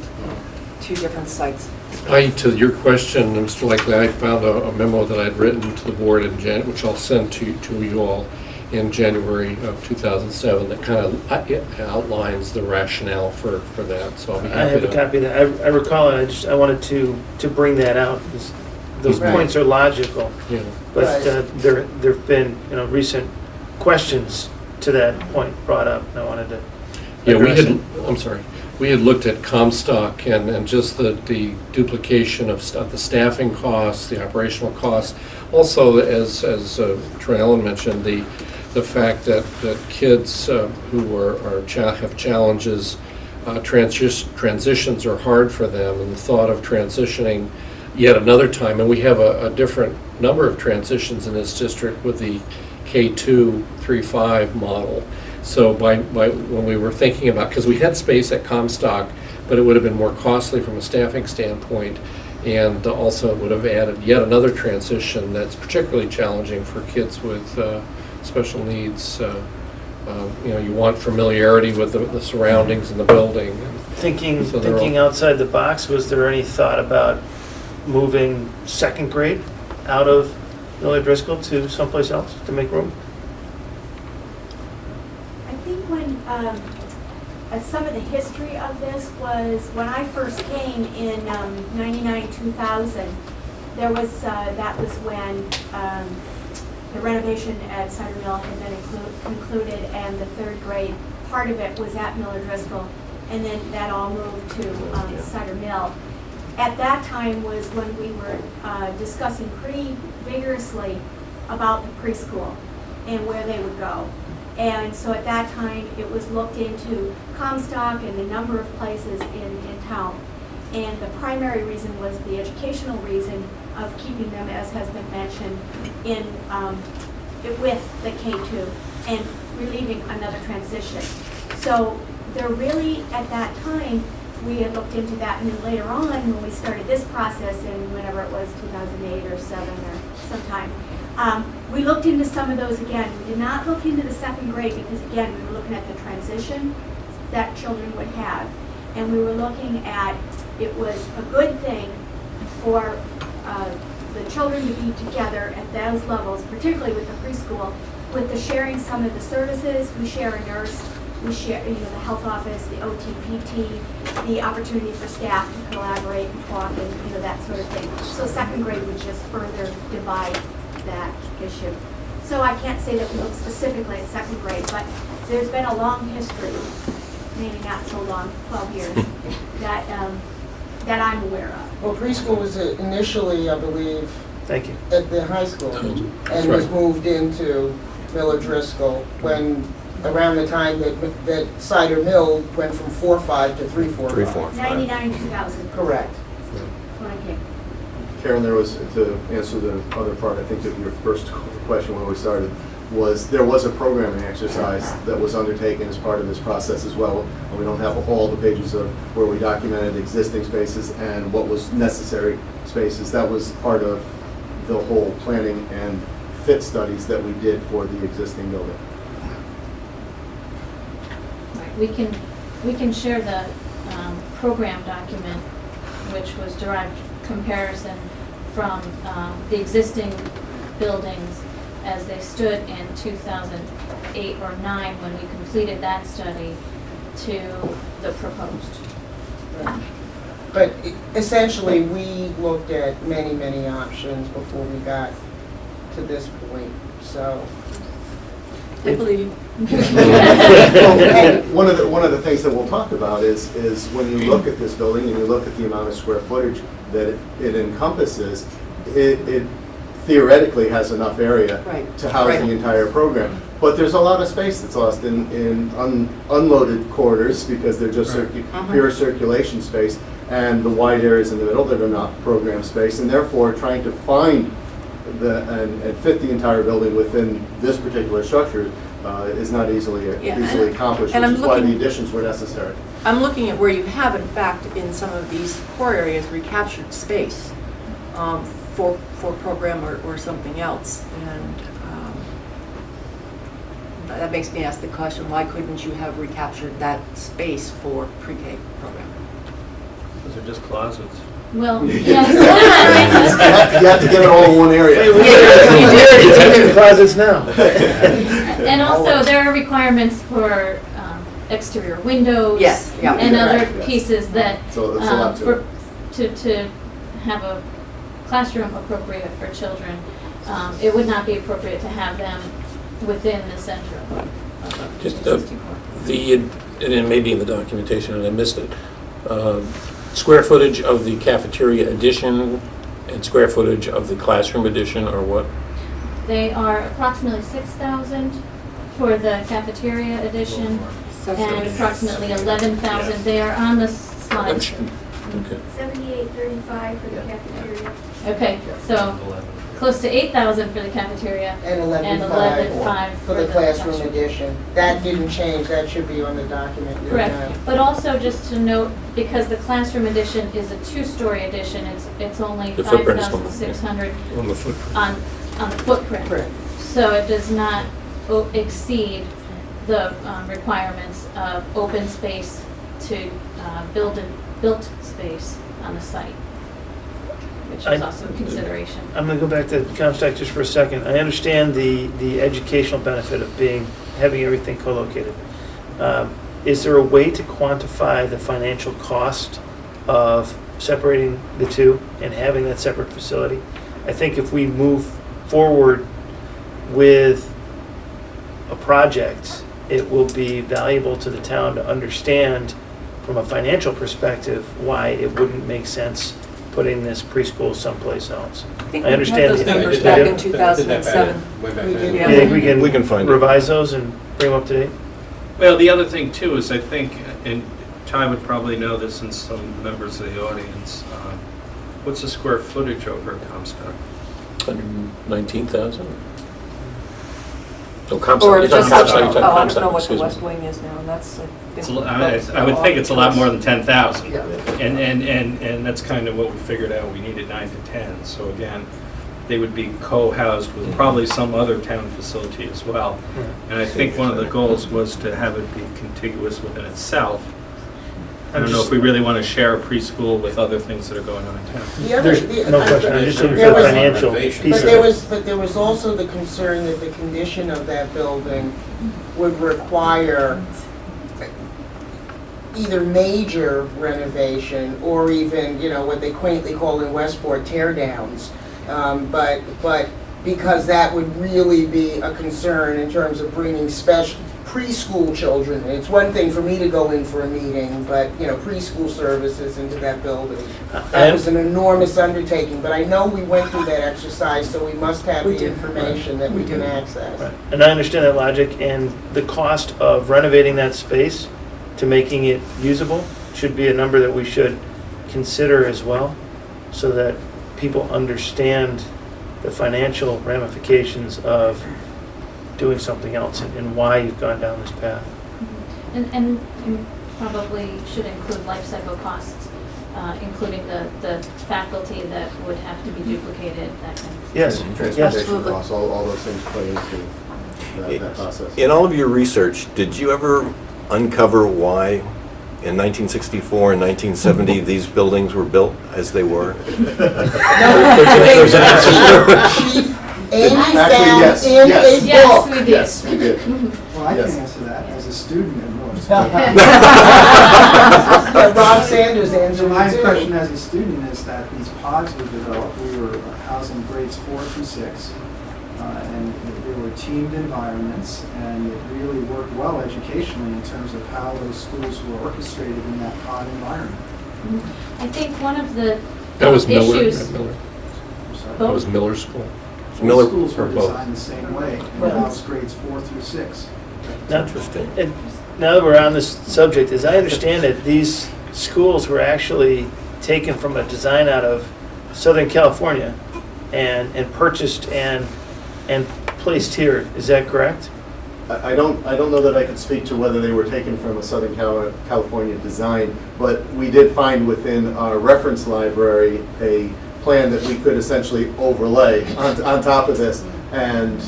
two different sites. To your question, Mr. Likely, I found a memo that I'd written to the board in which I'll send to you all in January of 2007 that kind of outlines the rationale for that. So I'll be I happy have a to. copy of that. I recall it. I wanted to bring that out. Those Right. points are logical, Yeah. but Right. there've been recent questions to that point brought up. And I wanted to Yeah, address it. I'm sorry. We had looked at Comstock and just the duplication of the staffing costs, the operational costs. Also, as Troy Ellen mentioned, the fact that kids who have challenges, transitions are hard for them, and the thought of transitioning yet another time, and we have a different number of transitions in this district with the K2 3-5 model. So when we were thinking about, because we had space at Comstock, but it would have been more costly from a staffing standpoint, and also it would have added yet another transition that's particularly challenging for kids with special needs. You want familiarity with the surroundings and the building. Thinking So they're thinking outside the box, was there any thought about moving second grade out of Miller Driscoll to someplace else to make room? I think when, some of the history of this was, when I first came in 99, 2000, there was, that was when the renovation at Cider Mill had been concluded, and the third grade, part of it was at Miller Driscoll, and then that all moved to Cider Mill. At that time was when we were discussing pretty vigorously about the preschool and where they would go. And so at that time, it was looked into Comstock and a number of places in town. And the primary reason was the educational reason of keeping them, as has been mentioned, in with the K2 and relieving another transition. So there really, at that time, we had looked into that, and then later on, when we started this process in whenever it was, 2008 or 7 or sometime, we looked into some of those again. We did not look into the second grade because, again, we were looking at the transition that children would have. And we were looking at, it was a good thing for the children to be together at those levels, particularly with the preschool, with the sharing some of the services. We share a nurse, we share, the health office, the OT, PT, the opportunity for staff to collaborate and talk and, that sort of thing. So second grade would just further divide that issue. So I can't say that we look specifically at second grade, but there's been a long history, maybe not so long, 12 years, that I'm aware of. Well, preschool was initially, I believe, Thank you. at the high school, and That's was right. moved into Miller Driscoll when, around the time that Cider Mill went from 4-5 to 3-4-5. 3-4-5. 99, 2000, Correct. when I came. Karen, there was, to answer the other part, I think of your first question when we started, there was a programming exercise that was undertaken as part of this process as well. And we don't have all the pages of where we documented existing spaces and what was necessary spaces. That was part of the whole planning and fit studies that we did for the existing building. Right. We can share the program document, which was derived comparison from the existing buildings as they stood in 2008 or 9 when we completed that study to the proposed. But essentially, we looked at many, many options before we got to this point, so. I believe you. Well, one of the things that we'll talk about is when you look at this building and you look at the amount of square footage that it encompasses, it theoretically has enough area Right. to house Right. the entire program. But there's a lot of space that's lost in unloaded corridors because they're just pure circulation space, and the wide areas in the middle that are not program space, and therefore trying to find and fit the entire building within this particular structure is not easily accomplished, and which I'm is why the looking- additions were necessary. I'm looking at where you have, in fact, in some of these core areas, recaptured space for program or something else. And that makes me ask the question, why couldn't you have recaptured that space for pre-K program? Those are just closets. Well, You yes. have to get it all in one area. It's in the closets now. And also, there are requirements for exterior windows. Yes, yeah. And other Correct, yes. pieces that, So that's a lot to it. to have a classroom appropriate for children, it would not be appropriate to have them within the center of Just the existing core. and it may be in the documentation and I missed it, square footage of the cafeteria addition and square footage of the classroom addition or what? They are approximately 6,000 for the cafeteria addition and approximately 11,000. They are on the slides. Okay. 7835 for the cafeteria. Okay, so close to 8,000 for the cafeteria And and 11.5 11,500 for the classroom edition. That didn't change, that should be on the document. Correct, but also just to note, because the classroom addition is a 2-story addition, it's only The footprint is 5,600 On the footprint. on the footprint. So it does not exceed the requirements of open space to built space on the site, which is also a consideration. I'm going to go back to Comstock just for a second. I understand the educational benefit of having everything co-located. Is there a way to quantify the financial cost of separating the two and having that separate facility? I think if we move forward with a project, it will be valuable to the town to understand from a financial perspective why it wouldn't make sense putting this preschool someplace else. I think I we understand had those the- numbers Yeah. back in 2007. We did. You think We can find it. revise those and bring them up to date? Well, the other thing too is I think, and Ty would probably know this and some members of the audience, what's the square footage over at Comstock? 119,000? So Comstock, Or you're talking just, Comstock, you're talking oh, I don't Comstock, know what the excuse me. West Wing is now, and that's like. I would think it's a lot more than 10,000. Yeah. And that's kind of what we figured out, we needed 9 to 10. So again, they would be co-housed with probably some other town facility as well. And I think one of the goals was to have it be contiguous within itself. I don't know if we really want to share a preschool with other things that are going on in town. The other, There's no question, I'm just looking for There the was- financial Renovation. piece but of it. there was also the concern that the condition of that building would require either major renovation or even, what they quaintly call in Westport tear downs. But because that would really be a concern in terms of bringing preschool children. It's one thing for me to go in for a meeting, but, preschool services into that building. That was an enormous undertaking, but I know we went through that exercise, so we must have We the did. information that we can access. Right. And I understand that logic, and the cost of renovating that space to making it usable should be a number that we should consider as well, so that people understand the financial ramifications of doing something else and why you've gone down this path. And you probably should include life cycle costs, including the faculty that would have to be duplicated, that kind of thing. Yes, Transportation Absolutely. costs, all those things play into that process. In all of your research, did you ever uncover why in 1964 and 1970 these buildings were built as they were? There's an answer. Chief Amy Actually, found yes, in yes. a Yes, book. we did. Yes, we did. Well, I can Yes. answer that as a student in North. Yeah, Rob Sanders answered So my it impression too. as a student is that these pods were developed, we were housing grades 4 through 6, and they were teamed environments, and it really worked well educationally in terms of how those schools were orchestrated in that pod environment. I think one of the That was Miller. issues. Miller. I'm sorry. That was Miller School. Miller Both schools were or both? designed the same way, Right. and housed grades 4 through 6. Now, Interesting. and now that we're on this subject, as I understand it, these schools were actually taken from a design out of Southern California and purchased and placed here. Is that correct? I don't know that I could speak to whether they were taken from a Southern California design, but we did find within our reference library a plan that we could essentially overlay on top of this. And,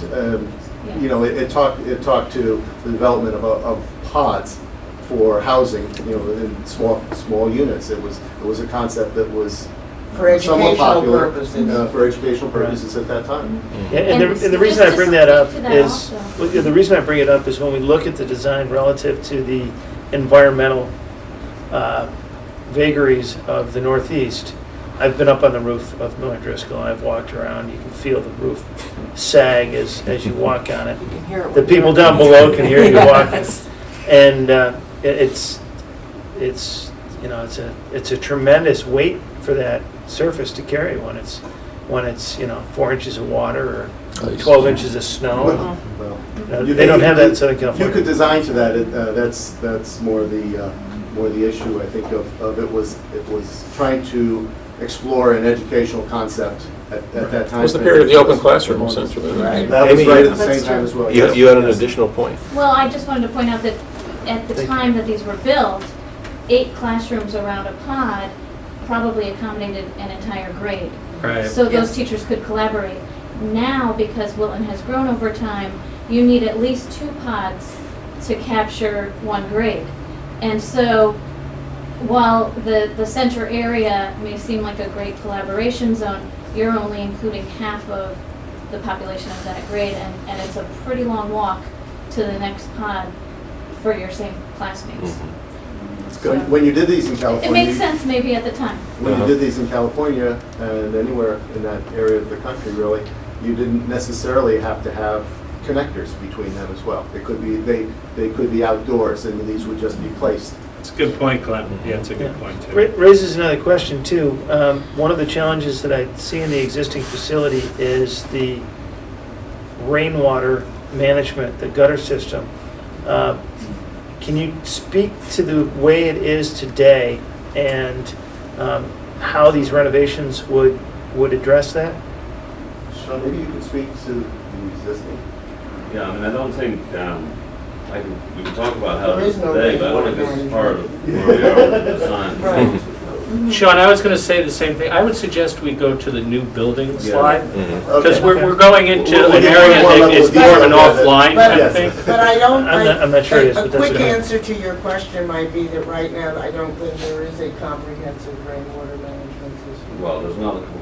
it talked to the development of pods for housing, in small units. It was a concept that was For somewhat educational popular purposes. for educational purposes at that time. And And the reason I just bring to that up speak to that is, also. well, yeah, the reason I bring it up is when we look at the design relative to the environmental vagaries of the Northeast. I've been up on the roof of Miller Driscoll, and I've walked around. You can feel the roof sag as you walk on it. You can hear it The when people you're- down below can hear you walking. And it's a tremendous weight for that surface to carry when it's 4 inches of water or 12 inches of snow. Well, They don't have that in Southern You could California. design to that. That's more the issue. I think of it was trying to explore an educational concept at that time. It was the period of the open classroom, essentially. Right. That was Amy, right at the That's same time true. as well. You, yes. you had an Yes. additional point. Well, I just wanted to point out that at the Thank you. time that these were built, 8 classrooms around a pod probably accommodated an entire grade. Right. So those Yes. teachers could collaborate. Now, because Wilton has grown over time, you need at least 2 pods to capture 1 grade. And so, while the center area may seem like a great collaboration zone, you're only including half of the population of that grade, and it's a pretty long walk to the next pod for your same classmates. When you did these in It California, makes sense maybe at the time. when you did these in California and anywhere in that area of the country, really, you didn't necessarily have to have connectors between them as well. It could be they could be outdoors, and these would just be placed. It's a good point, Glenn. Yeah, it's a good point, too. Raises another question too. One of the challenges that I see in the existing facility is the rainwater management, the gutter system. Can you speak to the way it is today and how these renovations would address that? Sean, maybe you could speak to the existing. Yeah, I mean, I don't think, we can talk about how There it is is no today, but I don't think this is part of where we are with the design. Right. Sean, I was going to say the same thing. I would suggest we go to the new building slide, because Okay. we're going into We'll an get area one that level is of more of an detail, offline but- kind of Yes. thing. But I don't, I'm not sure it is, a but that's quick okay. answer to your question might be that right now, I don't think there is a comprehensive rainwater management system. Well, there's not a comprehensive.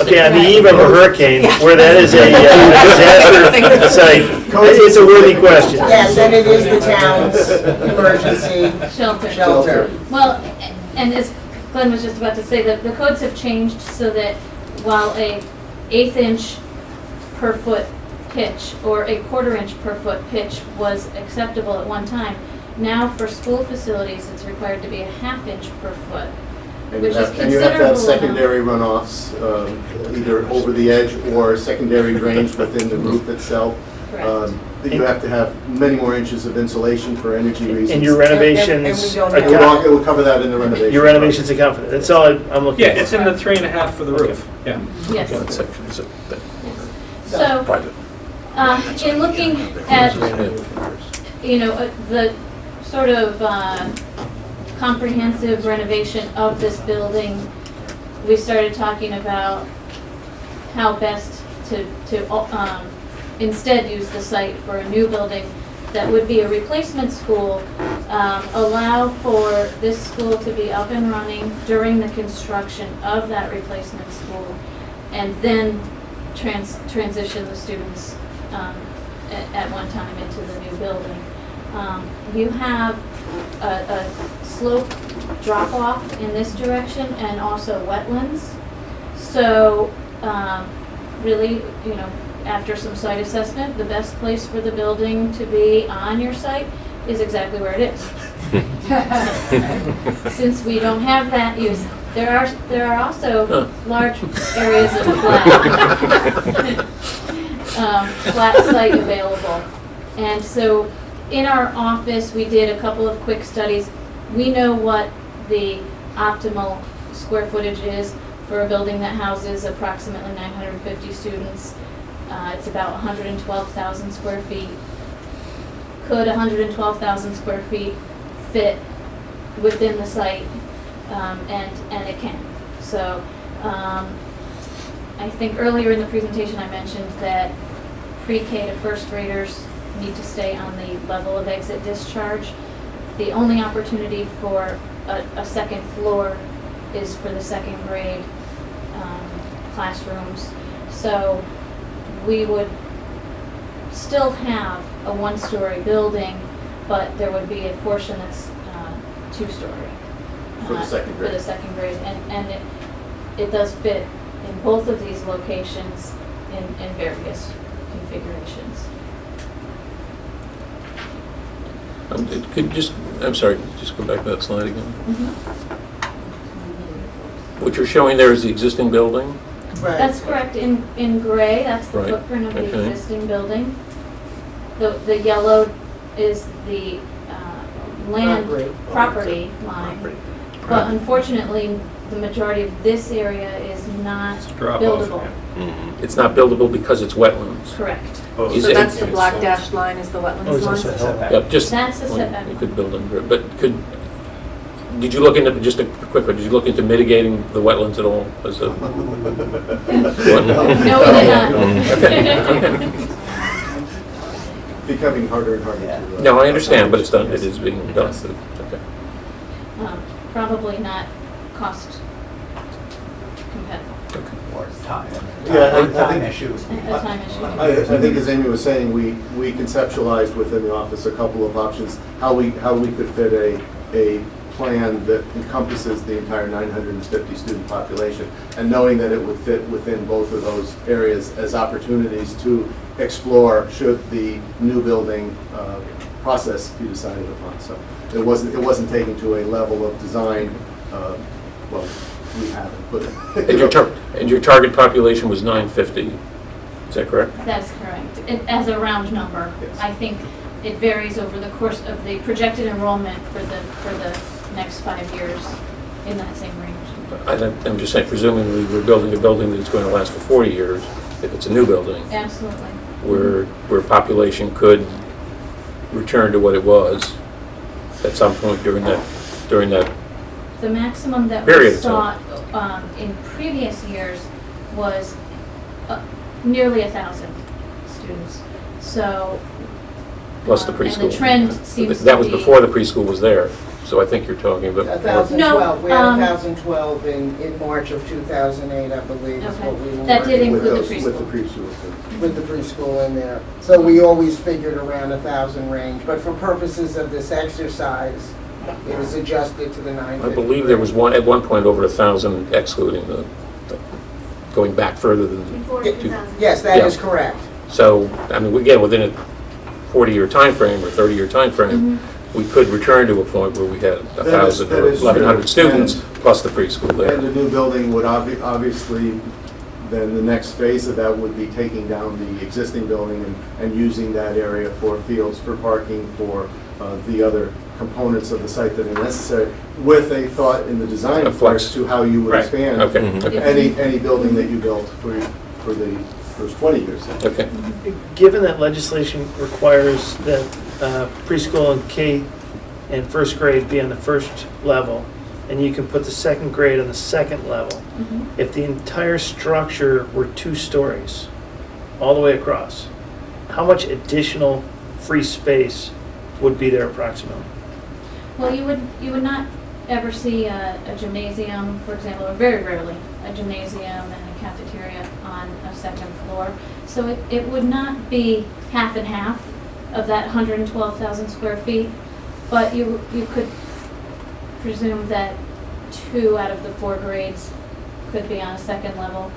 Okay, on the eve of a hurricane, where that is a disaster site, it's a worthy question. Yes, and it is the town's emergency shelter. Well, and as Glenn was just about to say, the codes have changed so that while a 1/8 inch per foot pitch or a 1/4 inch per foot pitch was acceptable at one time, now for school facilities, it's required to be a 1/2 inch per foot, And which is you have to considerable have amount. secondary runoffs, either over the edge or secondary drains within the roof itself. Correct. You have to have many more inches of insulation for energy reasons. And your renovations, don't It have- will cover that in the renovation. your renovations account for that. That's all I'm looking Yeah, for. it's in the 3.5 for the roof, yeah. Yes. That section is that So, private. in looking at, the sort of comprehensive renovation of this building, we started talking about how best to instead use the site for a new building that would be a replacement school, allow for this school to be up and running during the construction of that replacement school, and then transition the students at one time into the new building. You have a slope drop-off in this direction and also wetlands. So really, after some site assessment, the best place for the building to be on your site is exactly where it is. Since we don't have that use, there are also large areas of flat site available. And so in our office, we did a couple of quick studies. We know what the optimal square footage is for a building that houses approximately 950 students. It's about 112,000 square feet. Could 112,000 square feet fit within the site? And it can. So I think earlier in the presentation I mentioned that pre-K to first graders need to stay on the level of exit discharge. The only opportunity for a second floor is for the second grade classrooms. So we would still have a one-story building, but there would be a portion that's two-story. For the second grade. For the second grade, and it does fit in both of these locations in various configurations. I'm sorry, just go back to that slide again. Mm-hmm. What you're showing there is the existing building? Right. That's correct. In gray, that's the Right. footprint of the Okay. existing building. The yellow is the land property line. But unfortunately, the majority of this area is not Drop off, buildable. It's not buildable because it's wetlands. Correct. Is So it- that's the black dashed line is the Oh, wetlands is line? that setback? Yep, just, That's the well, setback. you could build under it, but did you look into, just a quick one, did you look into mitigating the wetlands at all as a? No, we did not. Becoming harder and harder to. No, I understand, but it's done, it is being done. Okay. Probably not cost competitive. Or time. Yeah, I Time think- issue. A time issue. I think as Amy was saying, we conceptualized within the office a couple of options, how we could fit a plan that encompasses the entire 950 student population, and knowing that it would fit within both of those areas as opportunities to explore should the new building process be decided upon. So it wasn't taken to a level of design, well, we haven't, but. And your target population was 950, is that correct? That's correct. As a round number. Yes. I think it varies over the course of the projected enrollment for the next 5 years. in that same range. I'm just saying, presumably, we're building a building that's going to last for 40 years, if it's a new building, Absolutely. where population could return to what it was at some point during that The maximum that Period we of saw in previous years was nearly 1,000 students. So, plus the preschool. and the trend seems to be... That was before the preschool was there, so I think you're talking about... 1,012, we had No, 1,012 in March of 2008, I believe, is what we were That did working include with. the With the preschool. preschool. With the preschool in there. So we always figured around 1,000 range, but for purposes of this exercise, it was adjusted to the 950. I believe there was at one point over 1,000 excluding going back further than... Before 2000. Yes, that Yeah. is correct. So, I mean, again, within a 40-year time frame or 30-year time frame, we could return to a point where we had 1,000 that or is 1,100 true. students plus the preschool there. And the new building would obviously, then the next phase of that would be taking down the existing building and using that area for fields, for parking, for the other components of the site that are necessary, with a thought in the design A flex. as to how you would Right. expand Okay. any building that you built for the first 20 years. Okay. Given that legislation requires that preschool and K and first grade be on the first level, and you can put the second grade on the second level, if the entire structure were 2 stories, all the way across, how much additional free space would be there approximately? Well, you would not ever see a gymnasium, for example, or very rarely, a gymnasium and a cafeteria on a second floor. So it would not be half and half of that 112,000 square feet, but you could presume that 2 out of the 4 grades could be on a second level.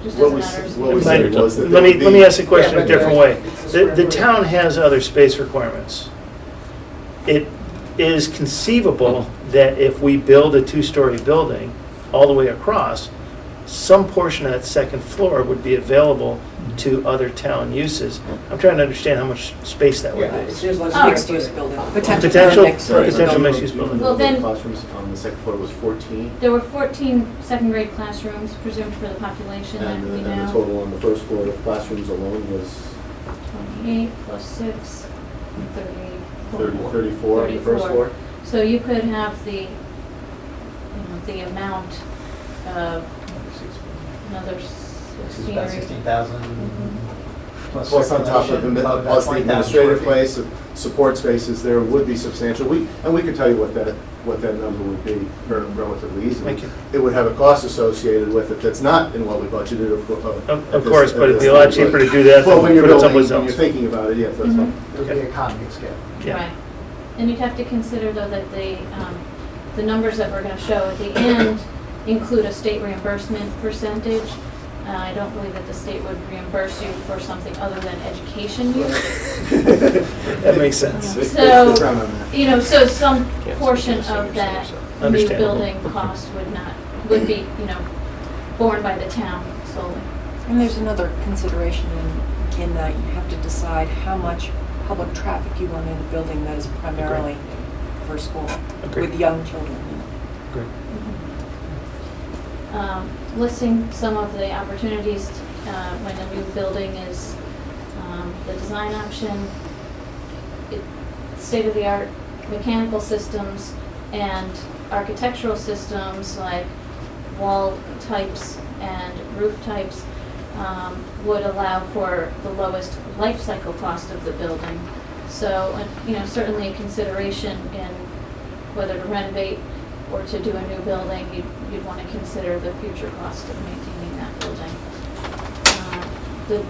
Just What as a we matter said was that Let me ask the question Yeah, a but different way. it's a square The footage. town has other space requirements. It is conceivable that if we build a 2-story building all the way across, some portion of that second floor would be available to other town uses. I'm trying to understand how much space that would Yeah, be. it's just Oh. Mixed-use building. Potential mixed-use potential building. mixed-use building. Well, then- Classrooms on the second floor was 14, There were 14 second grade classrooms presumed for the population that we and the know. total on the first floor of classrooms alone was 28 plus 6, 34 on the first floor. So you could have the amount of another 16 or 16,000 Plus on top of plus the administrative place, support spaces there would be substantial. We could tell you what that number would be relatively easily. Thank you. It would have a cost associated with it that's not in what we budgeted. Of course, but it'd be a lot cheaper to do that Well, than when you're put it building, someplace when you're else. thinking about it, yes, that's fine. It would be economy of scale. Yeah. Right. And you'd have to consider though that the numbers that we're going to show at the end include a state reimbursement percentage. I don't believe that the state would reimburse you for something other than education use. That makes sense. So, Round on that. so some Can't portion speak to of that senior new Understandable. building cost would be, borne by the town solely. And there's another consideration in that you have to decide how much public traffic you want in a building that is primarily for school, Agreed. with young children. Great. Listing some of the opportunities when a new building is the design option, state-of-the-art mechanical systems and architectural systems like wall types and roof types would allow for the lowest life cycle cost of the building. So, certainly a consideration in whether to renovate or to do a new building, you'd want to consider the future cost of maintaining that building. The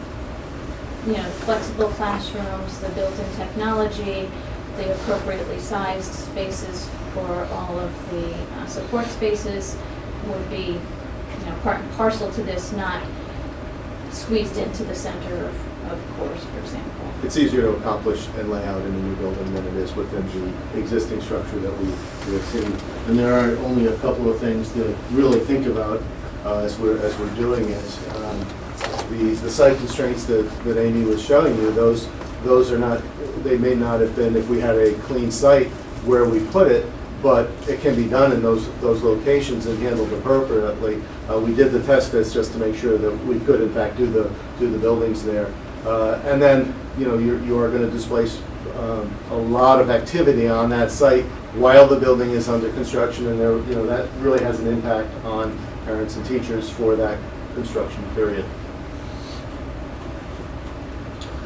flexible classrooms, the built-in technology, the appropriately sized spaces for all of the support spaces would be, part and parcel to this, not squeezed into the center of course, for example. It's easier to accomplish and lay out in a new building than it is within the existing structure that we have seen. And there are only a couple of things to really think about as we're doing it. The site constraints that Amy was showing you, those are not, they may not have been, if we had a clean site where we put it, but it can be done in those locations and handled appropriately. We did the test fits just to make sure that we could in fact do the buildings there. And then, you know, you are going to displace a lot of activity on that site while the building is under construction, and there, you know, that really has an impact on parents and teachers for that construction period.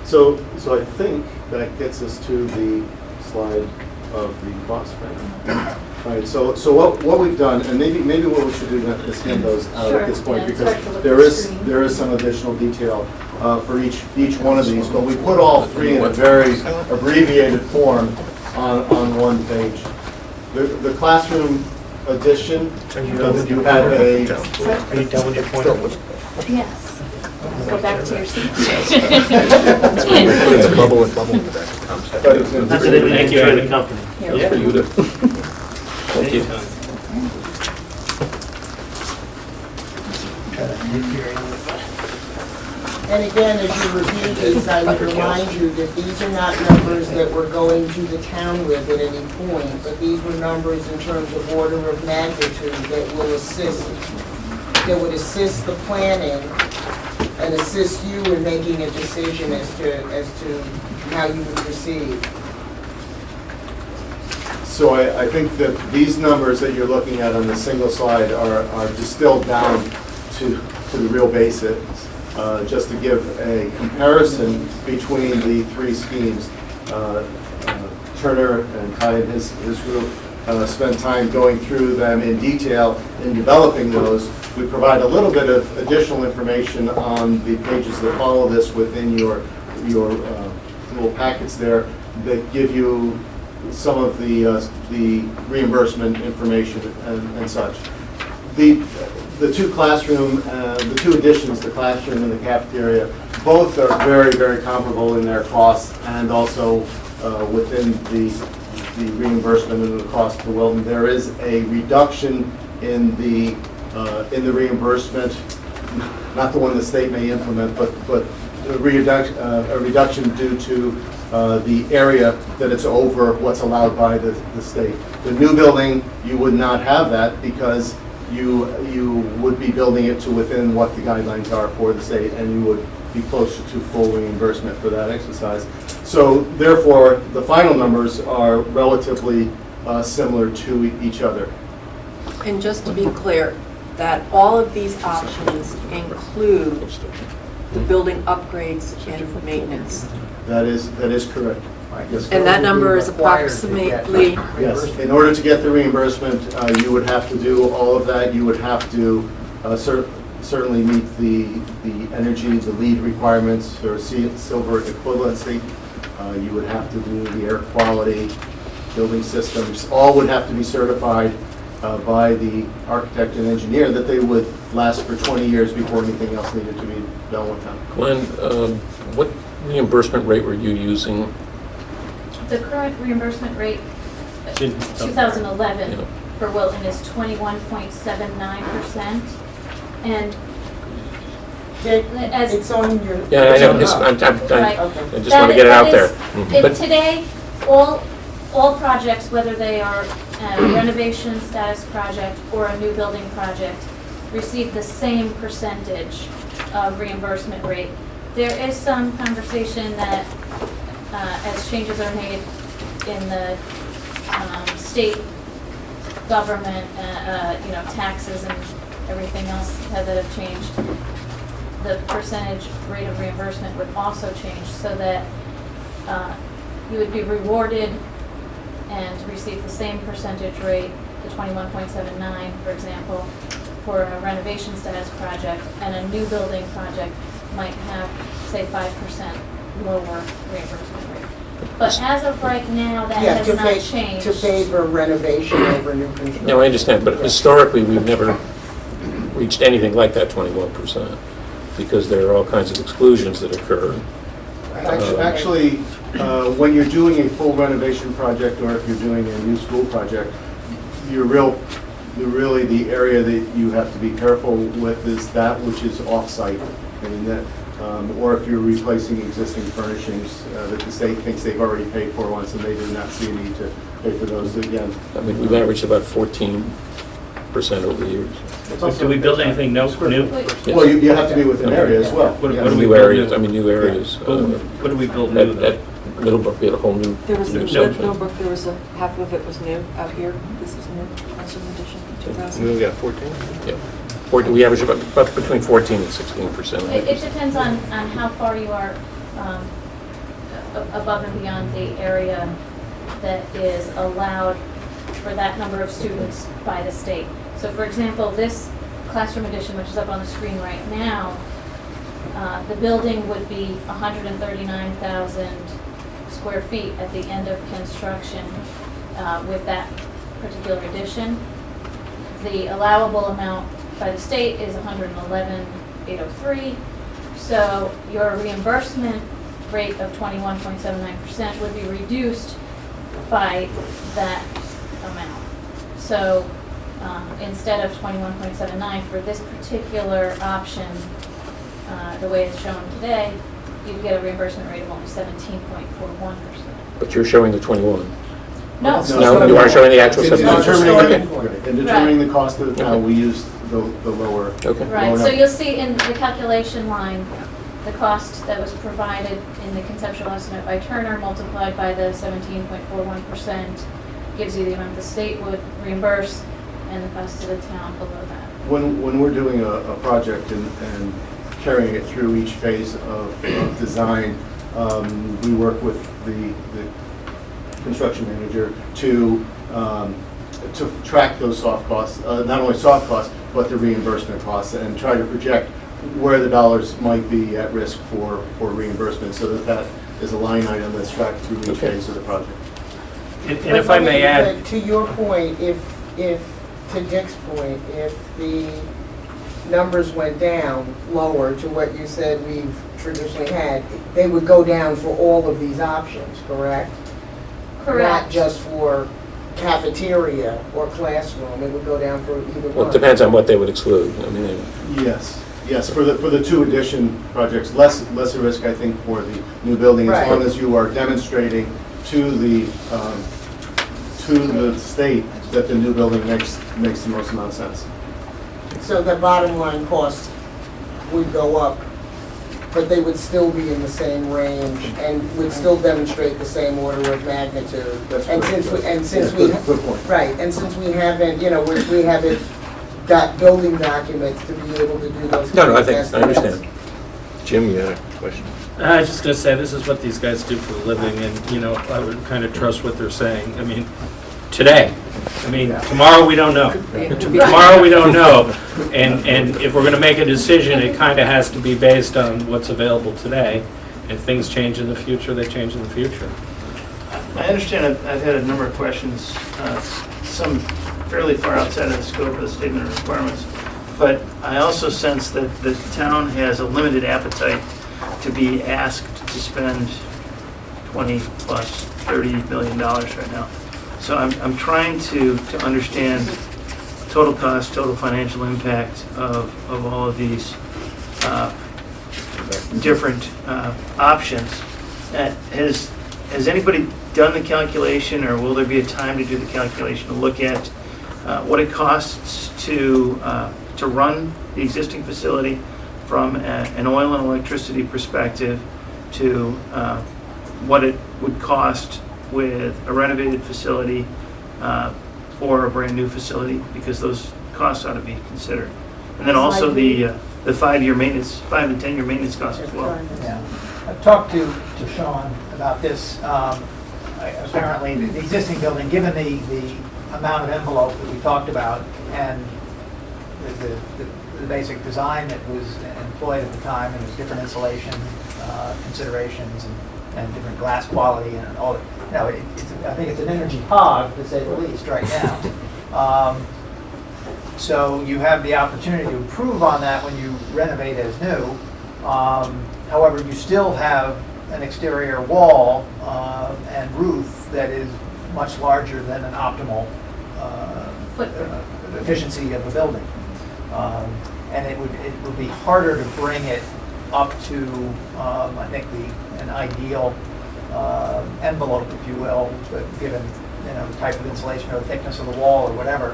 So I think that gets us to the slide of the cost, right? Right, so what we've done, and maybe what we should do is hand those out Sure, at this point, yeah, it's because hard to look at the screen. there is some additional detail for each one of these, but we put all three in a very abbreviated form on one page. The classroom addition, you had a... Are you done with your point? Yes. Go back to your seat. It's a bubble in the back of Tom's head. But it's in That's three. an advantage for the company. Here. For you to, thank you. And again, as you review these, I would remind you that these are not numbers that we're going to the town with at any point, but these were numbers in terms of order of magnitude that will assist, that would assist the planning and assist you in making a decision as to how you would proceed. So I think that these numbers that you're looking at on the single slide are distilled down to the real basics, just to give a comparison between the three schemes. Turner and Kai and his group spent time going through them in detail in developing those. We provide a little bit of additional information on the pages that follow this within your little packets there that give you some of the reimbursement information and such. The two classroom, the two additions, the classroom and the cafeteria, both are very, very comparable in their costs and also within the reimbursement and the cost to Wilton. There is a reduction in the reimbursement, not the one the state may implement, but a reduction due to the area that it's over what's allowed by the state. The new building, you would not have that because you would be building it to within what the guidelines are for the state, and you would be closer to full reimbursement for that exercise. So therefore, the final numbers are relatively similar to each other. And just to be clear, that all of these options include the building upgrades and maintenance. That is correct. Yes. And that number is approximately, Yes, in order to get the reimbursement, you would have to do all of that. You would have to certainly meet the energy, the LEED requirements, or silver equivalency. You would have to do the air quality, building systems. All would have to be certified by the architect and engineer that they would last for 20 years before anything else needed to be done with them. Glenn, what reimbursement rate were you using? The current reimbursement rate, 2011, Yeah. for Wilton is 21.79%. And as It's on your... Yeah, I know, it's on- I Right. just want to get it out there. But Today, all projects, whether they are a renovation status project or a new building project, receive the same percentage of reimbursement rate. There is some conversation that as changes are made in the state government, taxes and everything else that have changed, the percentage rate of reimbursement would also change so that you would be rewarded and receive the same percentage rate, the 21.79, for example, for a renovation status project, and a new building project might have, say, 5% lower reimbursement rate. But as of right now, that has not changed. To favor renovation over new construction. No, I understand, but historically, we've never reached anything like that 21%, because there are all kinds of exclusions that occur. Actually, when you're doing a full renovation project, or if you're doing a new school project, really the area that you have to be careful with is that which is off-site. I mean, or if you're replacing existing furnishings that the state thinks they've already paid for once and they do not see a need to pay for those again. I mean, we've averaged about 14% over the years. Do we build anything new? Yes. Well, you have to be within area as well. What Yeah. do we New build areas, new? I mean, new areas. What do we build new? At Middlebrook, we had a whole new. There was, new in section. Middlebrook, there was half of it was new out here. This is new, classroom edition, 2000. We got 14? Yeah. We average about between 14 and 16%. It depends on how far you are above and beyond the area that is allowed for that number of students by the state. So for example, this classroom edition, which is up on the screen right now, the building would be 139,000 square feet at the end of construction with that particular edition. The allowable amount by the state is 111,803. So your reimbursement rate of 21.79% would be reduced by that amount. So instead of 21.79 for this particular option, the way it's shown today, you'd get a reimbursement rate of only 17.41%. But you're showing the 21. No. No, you are showing the actual In 17. determining the cost of the town, we use the lower. Okay. Right, lower so number. you'll see in the calculation line, the cost that was provided in the conceptual estimate by Turner multiplied by the 17.41% gives you the amount the state would reimburse and the cost to the town below that. When we're doing a project and carrying it through each phase of design, we work with the construction manager to track those soft costs, not only soft costs, but the reimbursement costs, and try to project where the dollars might be at risk for reimbursement, so that is a line item that's tracked through each phase of the project. And if I may add, To your point, to Dick's point, if the numbers went down lower to what you said we've traditionally had, they would go down for all of these options, correct? Correct. Not just for cafeteria or classroom, it would go down for either Well, one. it depends on what they would exclude. I mean, Yes, for the two addition projects, lesser risk, I think, for the new building, as Right. long as you are demonstrating to the state that the new building makes the most amount of sense. So the bottom line costs would go up, but they would still be in the same range and would still demonstrate the same order of magnitude. That's And correct, since yes. we, Good point. right, and since we haven't, we haven't got building documents to be able to do those. no, I kind of think, I understand. estimates. Jim, you had a question? I was just going to say, this is what these guys do for a living, and, I would kind of trust what they're saying. I mean, today. I mean, tomorrow we don't know. Tomorrow we don't know. And if we're going to make a decision, it kind of has to be based on what's available today. If things change in the future, they change in the future. I understand I've had a number of questions, some fairly far outside of the scope of the statement of requirements, but I also sense that the town has a limited appetite to be asked to spend 20 plus $30 million right now. So I'm trying to understand total cost, total financial impact of all of these different options. Has anybody done the calculation, or will there be a time to do the calculation to look at what it costs to run the existing facility from an oil and electricity perspective to what it would cost with a renovated facility or a brand new facility, because those costs ought to be considered. And then also the 5-year maintenance, 5 and 10-year maintenance costs as well. Yeah. I've talked to Sean about this. Apparently, the existing building, given the amount of envelope that we talked about and the basic design that was employed at the time, and there's different insulation considerations and different glass quality and all that. I think it's an energy hog, to say the least, right now. So you have the opportunity to improve on that when you renovate as new. However, you still have an exterior wall and roof that is much larger than an optimal efficiency of the building. And it would be harder to bring it up to, I think, an ideal envelope, if you will, but given, the type of insulation or the thickness of the wall or whatever,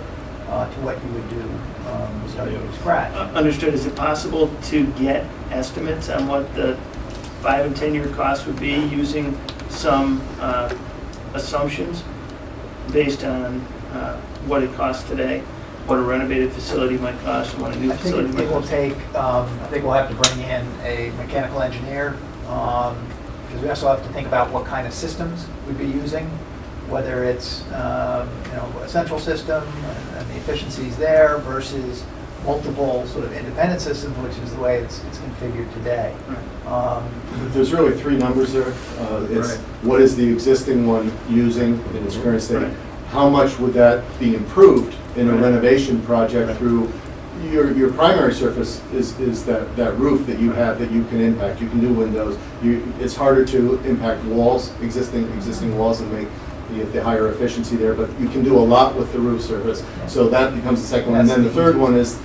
to what you would do, starting from scratch. Understood. Is it possible to get estimates on what the 5 and 10-year cost would be using some assumptions based on what it costs today, what a renovated facility might cost, and what a new I think facility it might will cost? take, I think we'll have to bring in a mechanical engineer, because we also have to think about what kind of systems we'd be using, whether it's, a central system and the efficiencies there versus multiple sort of independent systems, which is the way it's configured today. There's really three numbers there. It's what is the existing one using in its current state? Right. How much would that be improved in a renovation project through your primary surface is that roof that you have that you can impact. You can do windows. It's harder to impact walls, existing walls, and make the higher efficiency there, but you can do a lot with the roof surface. So that becomes the second one. And then the third one is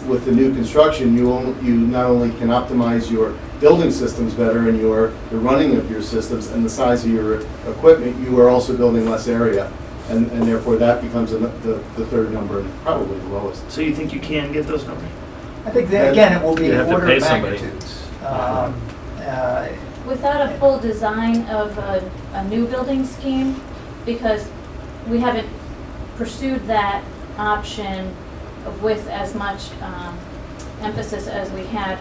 with the new construction, you not only can optimize your building systems better and the running of your systems and the size of your equipment, you are also building less area. And therefore that becomes the third number and probably the lowest. So you think you can get those numbers? I think that, again, it will be You have to order pay of somebody. magnitudes. Without a full design of a new building scheme, because we haven't pursued that option with as much emphasis as we had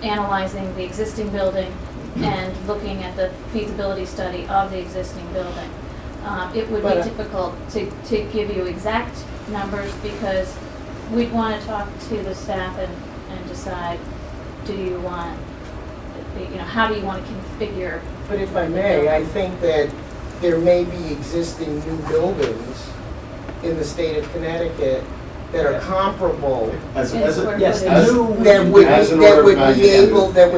analyzing the existing building and looking at the feasibility study of the existing building. It would be difficult to give you exact numbers because we'd want to talk to the staff and decide, do you want, how do you want to configure? But if I may, I think that there may be existing new buildings in the state of Connecticut that are comparable, As that an would order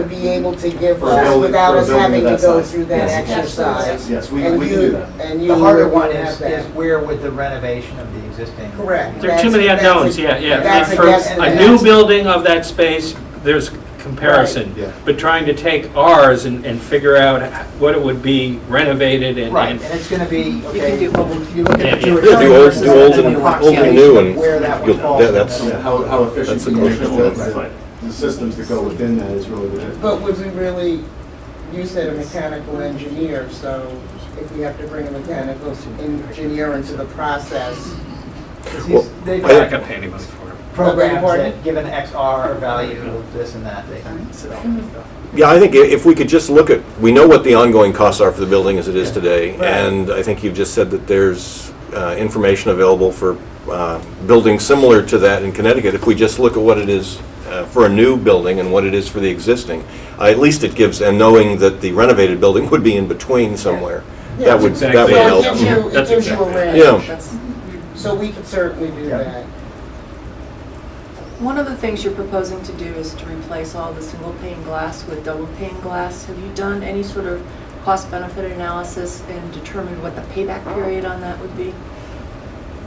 of be able to give For a us building- without for a us building having of to that go size. through that Yes. exercise. Yes, we And can you- do that. And you The harder would one have is that. where would the renovation of the existing? Correct. There are too many That's- unknowns, that's- yeah. that's For against- a new building of that space, there's comparison. Yeah. But trying to take ours and figure out what it would be renovated and. Right, and it's gonna be, okay, do you look at the two Yeah, do attorney old- versus do old an and- approximation old and new of and where that would you'll- fall. that's- Yeah, how efficient That's you the can make question. the systems that go within that is really good. But would we really, you said a mechanical engineer, so if we have to bring a mechanical engineer into the process, Well, They've I got Not gonna pay any money for it. programs Pardon? that give an XR value of this and that, they can. Yeah, I think if we could just look at, we know what the ongoing costs are for the building as it is today, Right. and I think you've just said that there's information available for buildings similar to that in Connecticut. If we just look at what it is for a new building and what it is for the existing, at least it gives, and knowing that the renovated building would be in between somewhere, Yeah, that would exactly- that would so help. it gives you, it That's gives you a exactly- range. Yeah. That's- So we could certainly do that. One of the things you're proposing to do is to replace all the single pane glass with double pane glass. Have you done any sort of cost-benefit analysis and determined what the payback period on that would be?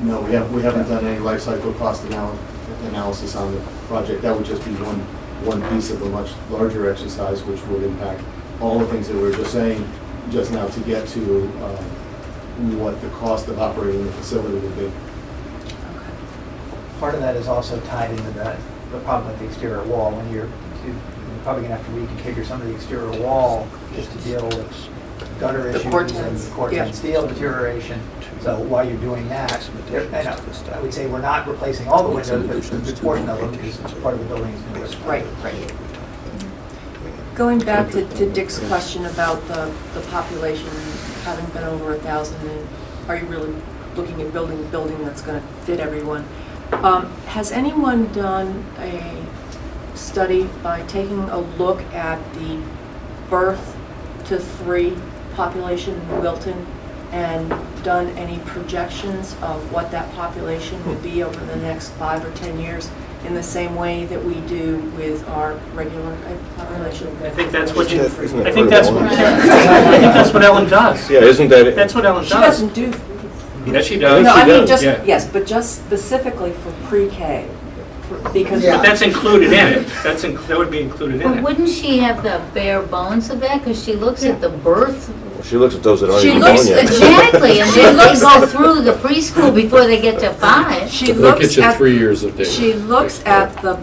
No, we haven't done any life cycle cost analysis on the project. That would just be one piece of a much larger exercise, which would impact all the things that we were just saying just now to get to what the cost of operating the facility would be. Part of that is also tied into the problem with the exterior wall. When you're probably gonna have to reconfigure some of the exterior wall just to deal with gutter The issues and Cortez, the Cortez yeah. steel deterioration. So while you're doing that, I would say we're not replacing all the windows, but a good portion of them because part of the building is new. Right. Going back to Dick's question about the population having been over 1,000, and are you really looking at building a building that's going to fit everyone? Has anyone done a study by taking a look at the birth to 3 population in Wilton and done any projections of what that population would be over the next 5 or 10 years in the same way that we do with our regular population? I think that's what you, Isn't that I think part that's of what, Ellen? I think that's what Ellen does. Yeah, isn't that That's what Ellen She does. doesn't do, Yes, she does. no, I mean, does, just, yeah. yes, but just specifically for pre-K, because. Yeah. But that's included in it. That would be included in But it. wouldn't she have the bare bones of that? Because she looks at the birth. She looks at those that aren't She even looks, born yet. exactly, and then they go through the preschool before they get to 5. She That looks gets you at, 3 years of data. she looks at the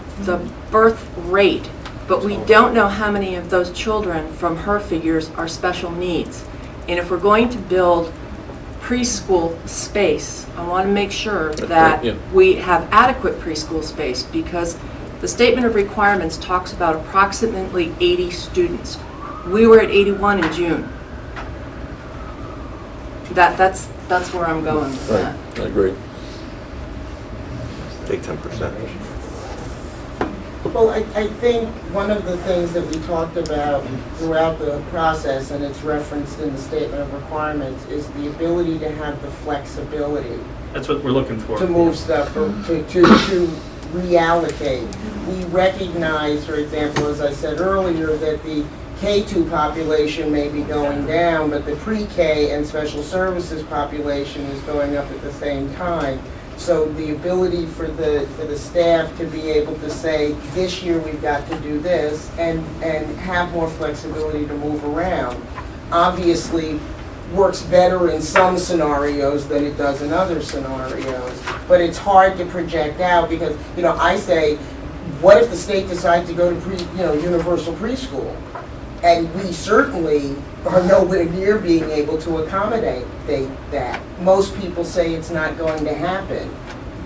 birth rate, but we don't know how many of those children, from her figures, are special needs. And if we're going to build preschool space, I want to make sure that yeah. we have adequate preschool space, because the statement of requirements talks about approximately 80 students. We were at 81 in June. That's where I'm going with that. I agree. Take 10%. Well, I think one of the things that we talked about throughout the process, and it's referenced in the statement of requirements, is the ability to have the flexibility That's what we're looking for. to move stuff, or to reallocate. We recognize, for example, as I said earlier, that the K-2 population may be going down, but the pre-K and special services population is going up at the same time. So the ability for the staff to be able to say, this year we've got to do this, and have more flexibility to move around, obviously works better in some scenarios than it does in other scenarios. But it's hard to project out, because, I say, what if the state decides to go to universal preschool? And we certainly are nowhere near being able to accommodate that. Most people say it's not going to happen,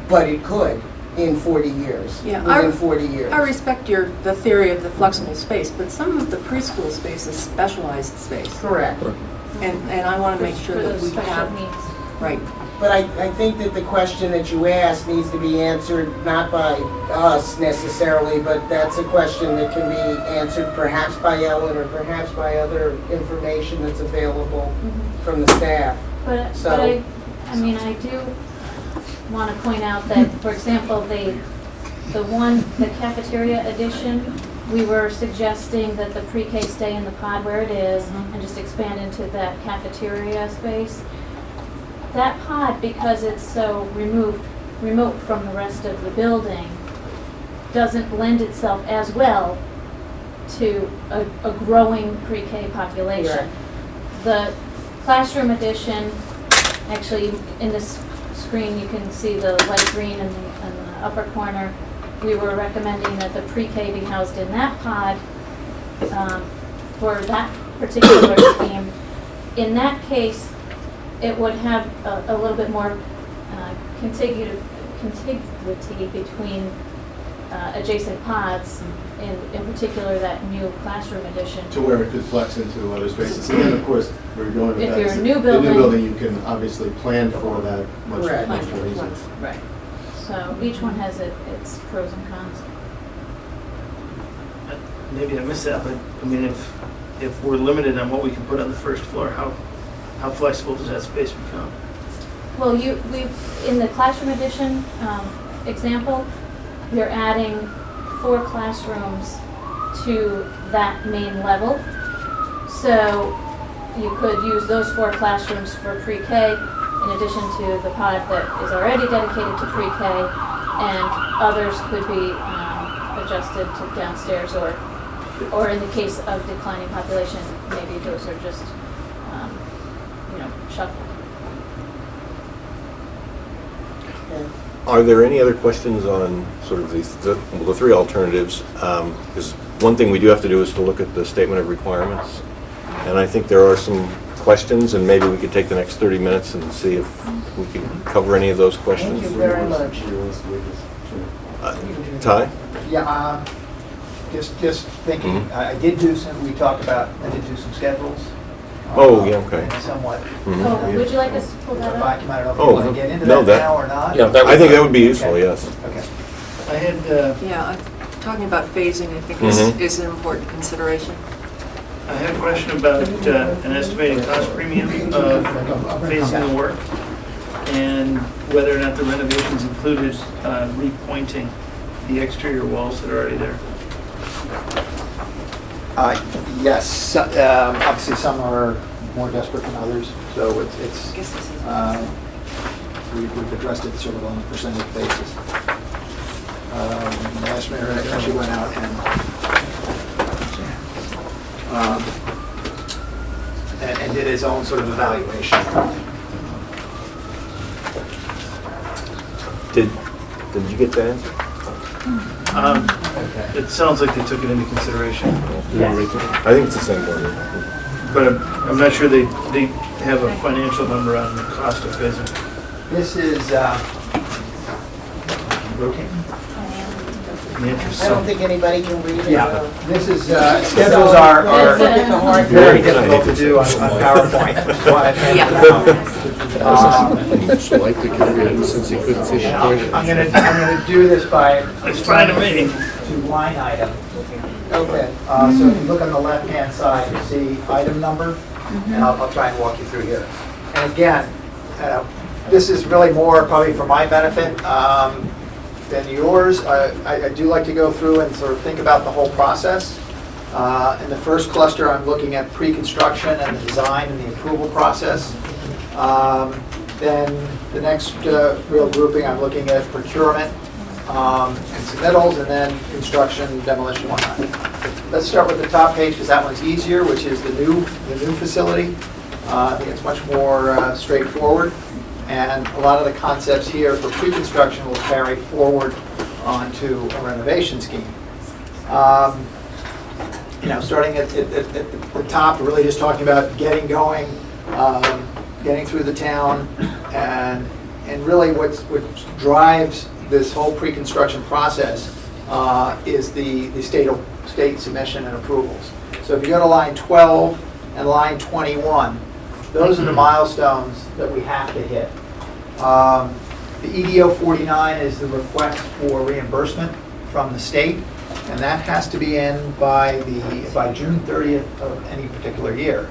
but it could in 40 years, within 40 years. I respect the theory of the flexible space, but some of the preschool space is specialized space. Correct. And I want to make sure For that those we special have, needs. right. But I think that the question that you asked needs to be answered not by us necessarily, but that's a question that can be answered perhaps by Ellen, or perhaps by other information that's available from the staff. But I do want to point out that, for example, the cafeteria addition, we were suggesting that the pre-K stay in the pod where it is and just expand into that cafeteria space. That pod, because it's so remote from the rest of the building, doesn't lend itself as well to a growing pre-K population. Right. The classroom addition, actually in this screen you can see the light green in the upper corner. We were recommending that the pre-K be housed in that pod for that particular scheme. In that case, it would have a little bit more contiguity between adjacent pods, in particular that new classroom addition. To where it could flex into other spaces. And then, of course, where you're going with If that you're is a new the new building- building, you can obviously plan for that much Correct. more easily. Right. So each one has its pros and cons. Maybe I missed that, but I mean, if we're limited on what we can put on the first floor, how flexible does that space become? Well, in the classroom addition example, you're adding 4 classrooms to that main level. So you could use those 4 classrooms for pre-K in addition to the pod that is already dedicated to pre-K, and others could be adjusted to downstairs, or in the case of declining population, maybe those are just shuffled. Are there any other questions on sort of the 3 alternatives? Because one thing we do have to do is to look at the statement of requirements. And I think there are some questions, and maybe we could take the next 30 minutes and see if we can cover any of those questions. Thank you very much. Ty? Yeah, just thinking, I did do some schedules. Oh, yeah, okay. And somewhat. Oh, would you like us to pull that up? I don't know if you Oh, want to get into no, that now or not. Yeah, I think that would be useful, Okay. yes. Okay. I had, Yeah, talking about phasing, I think is an important consideration. I had a question about an estimated cost premium of phasing the work, and whether or not the renovations included repointing the exterior walls that are already there. Yes, obviously some are more desperate than others, so it's we've addressed it sort of on a percentage basis. The estimator actually went out and did his own sort of evaluation. Did you get the answer? It sounds like they took it into consideration, I think it's the same one. but I'm not sure they have a financial number on the cost of phasing. This is, rotating? In the interest I don't of- think anybody can read it. Yeah, this is, schedules are very difficult to do on PowerPoint, which is why I handed it out. Most likely could read it since he couldn't see the point. I'm gonna do this by. It's fine to me. To line item. Okay. So if you look on the left-hand side, you see item number, and I'll try and walk you through here. And again, this is really more probably for my benefit than yours. I do like to go through and sort of think about the whole process. In the first cluster, I'm looking at pre-construction and the design and the approval process. Then the next real grouping, I'm looking at procurement and submittals, and then construction, demolition, whatnot. Let's start with the top page because that one's easier, which is the new facility. I think it's much more straightforward, and a lot of the concepts here for pre-construction will carry forward onto a renovation scheme. Starting at the top, we're really just talking about getting going, getting through the town, and really what drives this whole pre-construction process is the state submission and approvals. So if you go to line 12 and line 21, those are the milestones that we have to hit. The EDO 49 is the request for reimbursement from the state, and that has to be in by June 30th of any particular year.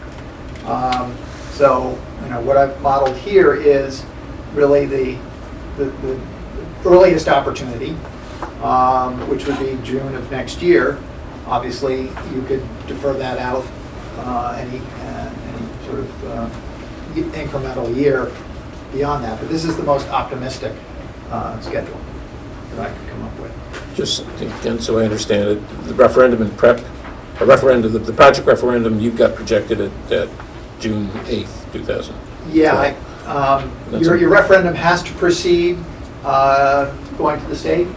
So what I've modeled here is really the earliest opportunity, which would be June of next year. Obviously, you could defer that out any sort of incremental year beyond that. But this is the most optimistic schedule that I could come up with. Just again, so I understand it, the referendum and the project referendum you've got projected at June 8th, 2000. Yeah, your referendum has to precede going to the state,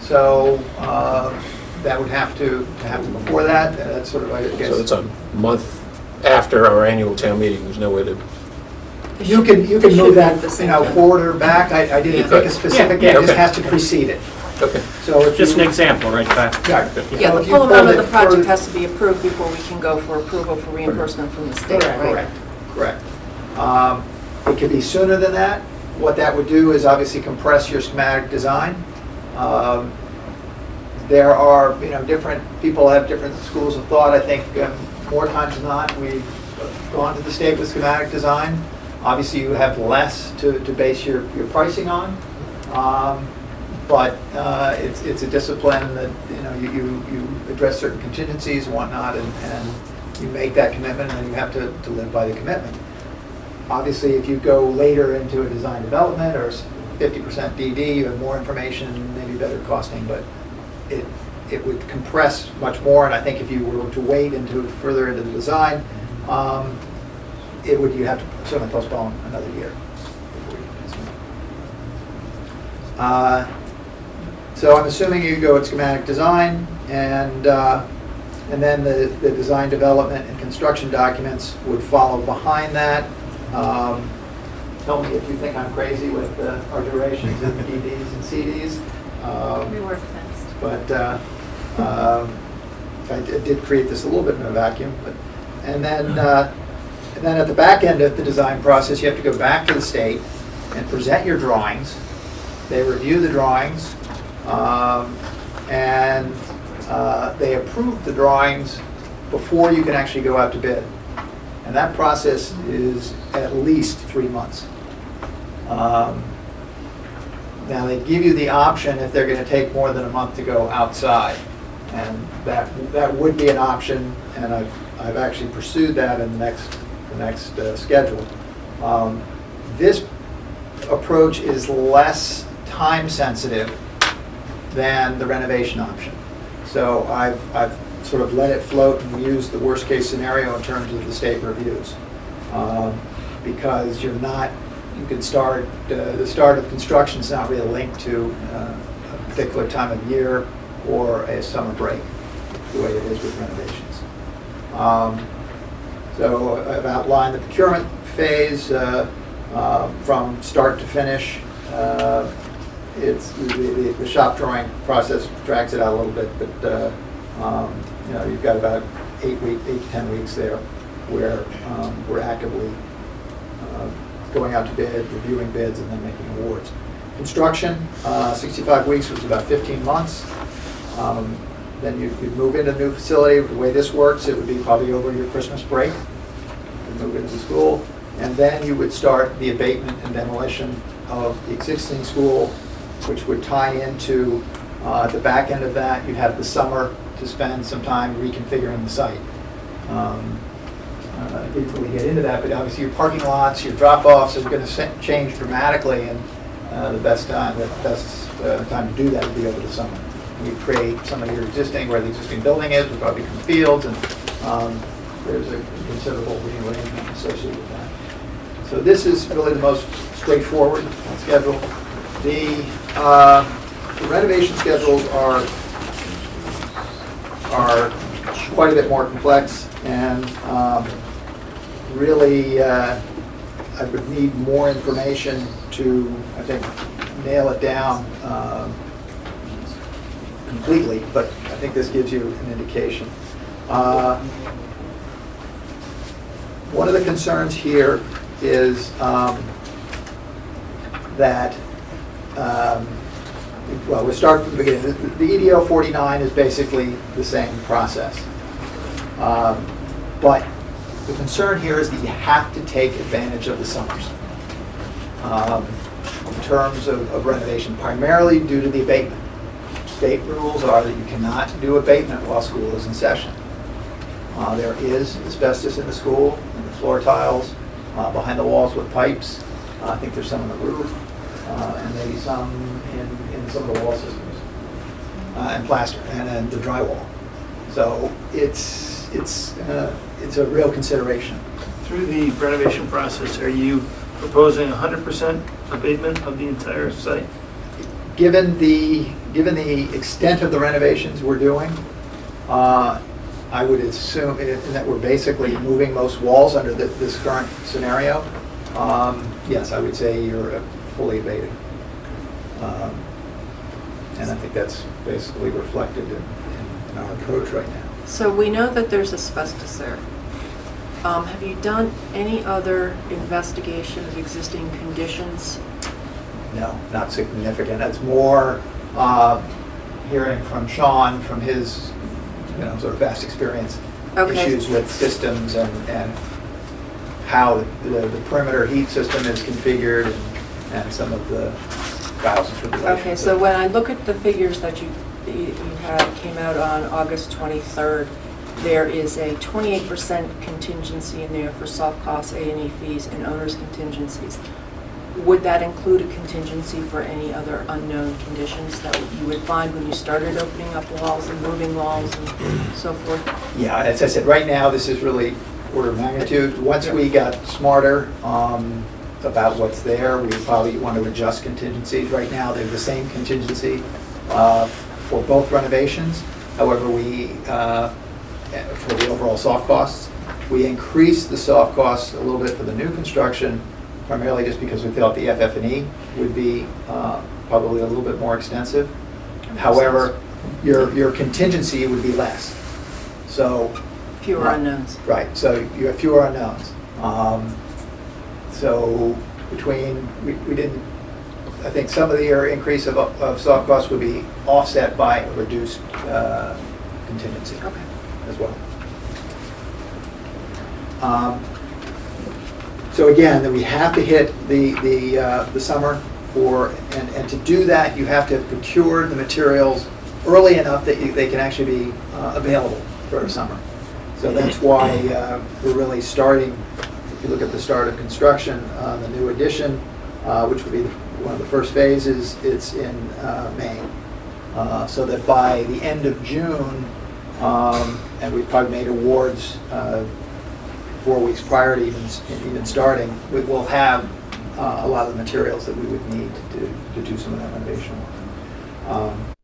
so that would have to happen before that. That's sort of, I guess. So it's a month after our annual town meeting. There's no way to. You can move that forward or back. I didn't pick a specific date. It just has to precede it. Okay. So Just an example, right, Pat? Yeah, Yeah, the full amount of the project has to be approved before we can go for approval for reimbursement from the state, right? Correct. It could be sooner than that. What that would do is obviously compress your schematic design. There are, different people have different schools of thought. I think more times than not, we've gone to the state with schematic design. Obviously, you have less to base your pricing on. But it's a discipline that you address certain contingencies and whatnot, and you make that commitment, and then you have to live by the commitment. Obviously, if you go later into a design development or 50% DD, you have more information, maybe better costing, but it would compress much more. And I think if you were to wait further into the design, you have to certainly postpone another year. So I'm assuming you go with schematic design, and then the design development and construction documents would follow behind that. Tell me if you think I'm crazy with our durations and DDs and CDs. We were fenced. But I did create this a little bit in a vacuum. And then at the back end of the design process, you have to go back to the state and present your drawings. They review the drawings, and they approve the drawings before you can actually go out to bid. And that process is at least 3 months. Now, they give you the option if they're going to take more than a month to go outside. And that would be an option, and I've actually pursued that in the next schedule. This approach is less time sensitive than the renovation option. So I've sort of let it float and used the worst case scenario in terms of the state reviews. Because you can start, the start of construction is not really linked to a particular time of year or a summer break, the way it is with renovations. So I've outlined the procurement phase from start to finish. It's the shop drawing process drags it out a little bit, but you've got about 8 to 10 weeks there where we're actively going out to bid, reviewing bids, and then making awards. Construction, 65 weeks was about 15 months. Then you'd move into a new facility. The way this works, it would be probably over your Christmas break. You'd move into the school, and then you would start the abatement and demolition of the existing school, which would tie into the back end of that. You'd have the summer to spend some time reconfiguring the site. I didn't really get into that, but obviously your parking lots, your drop-offs are going to change dramatically, and the best time to do that would be over the summer. You create some of your existing, where the existing building is, would probably become fields, and there's a considerable rearrangement associated with that. So this is really the most straightforward schedule. The renovation schedules are quite a bit more complex, and really I would need more information to, I think, nail it down completely, but I think this gives you an indication. One of the concerns here is that, well, we'll start from the beginning. The EDO 49 is basically the same process. But the concern here is that you have to take advantage of the summers in terms of renovation, primarily due to the abatement. State rules are that you cannot do abatement while school is in session. There is asbestos in the school, in the floor tiles, behind the walls with pipes. I think there's some on the roof, and maybe some in some of the wall systems, and plaster, and then the drywall. So it's a real consideration. Through the renovation process, are you proposing 100% abatement of the entire site? Given the extent of the renovations we're doing, I would assume that we're basically moving most walls under this current scenario. Yes, I would say you're fully abated. And I think that's basically reflected in our approach right now. So we know that there's asbestos there. Have you done any other investigation of existing conditions? No, not significant. It's more hearing from Sean, from his sort of vast experience, issues with systems and how the perimeter heat system is configured and some of the files and tribulations. Okay, so when I look at the figures that you had came out on August 23rd, there is a 28% contingency in there for soft costs, A&E fees, and owner's contingencies. Would that include a contingency for any other unknown conditions that you would find when you started opening up walls and moving walls and so forth? Yeah, as I said, right now this is really order of magnitude. Once we got smarter about what's there, we probably want to adjust contingencies. Right now they're the same contingency for both renovations. However, for the overall soft costs, we increased the soft costs a little bit for the new construction, primarily just because we thought the FF&E would be probably a little bit more extensive. However, your contingency would be less. So fewer unknowns. Right. So you have fewer unknowns. So between we didn't. I think some of the increase of soft costs would be offset by a reduced contingency as well. So again, that we have to hit the summer and to do that, you have to procure the materials early enough that they can actually be available for the summer. So that's why we're really starting. If you look at the start of construction, the new addition, which would be one of the first phases, it's in May. so that by the end of June, and we've probably made awards 4 weeks prior to even starting, we will have a lot of the materials that we would need to do some of that renovation work.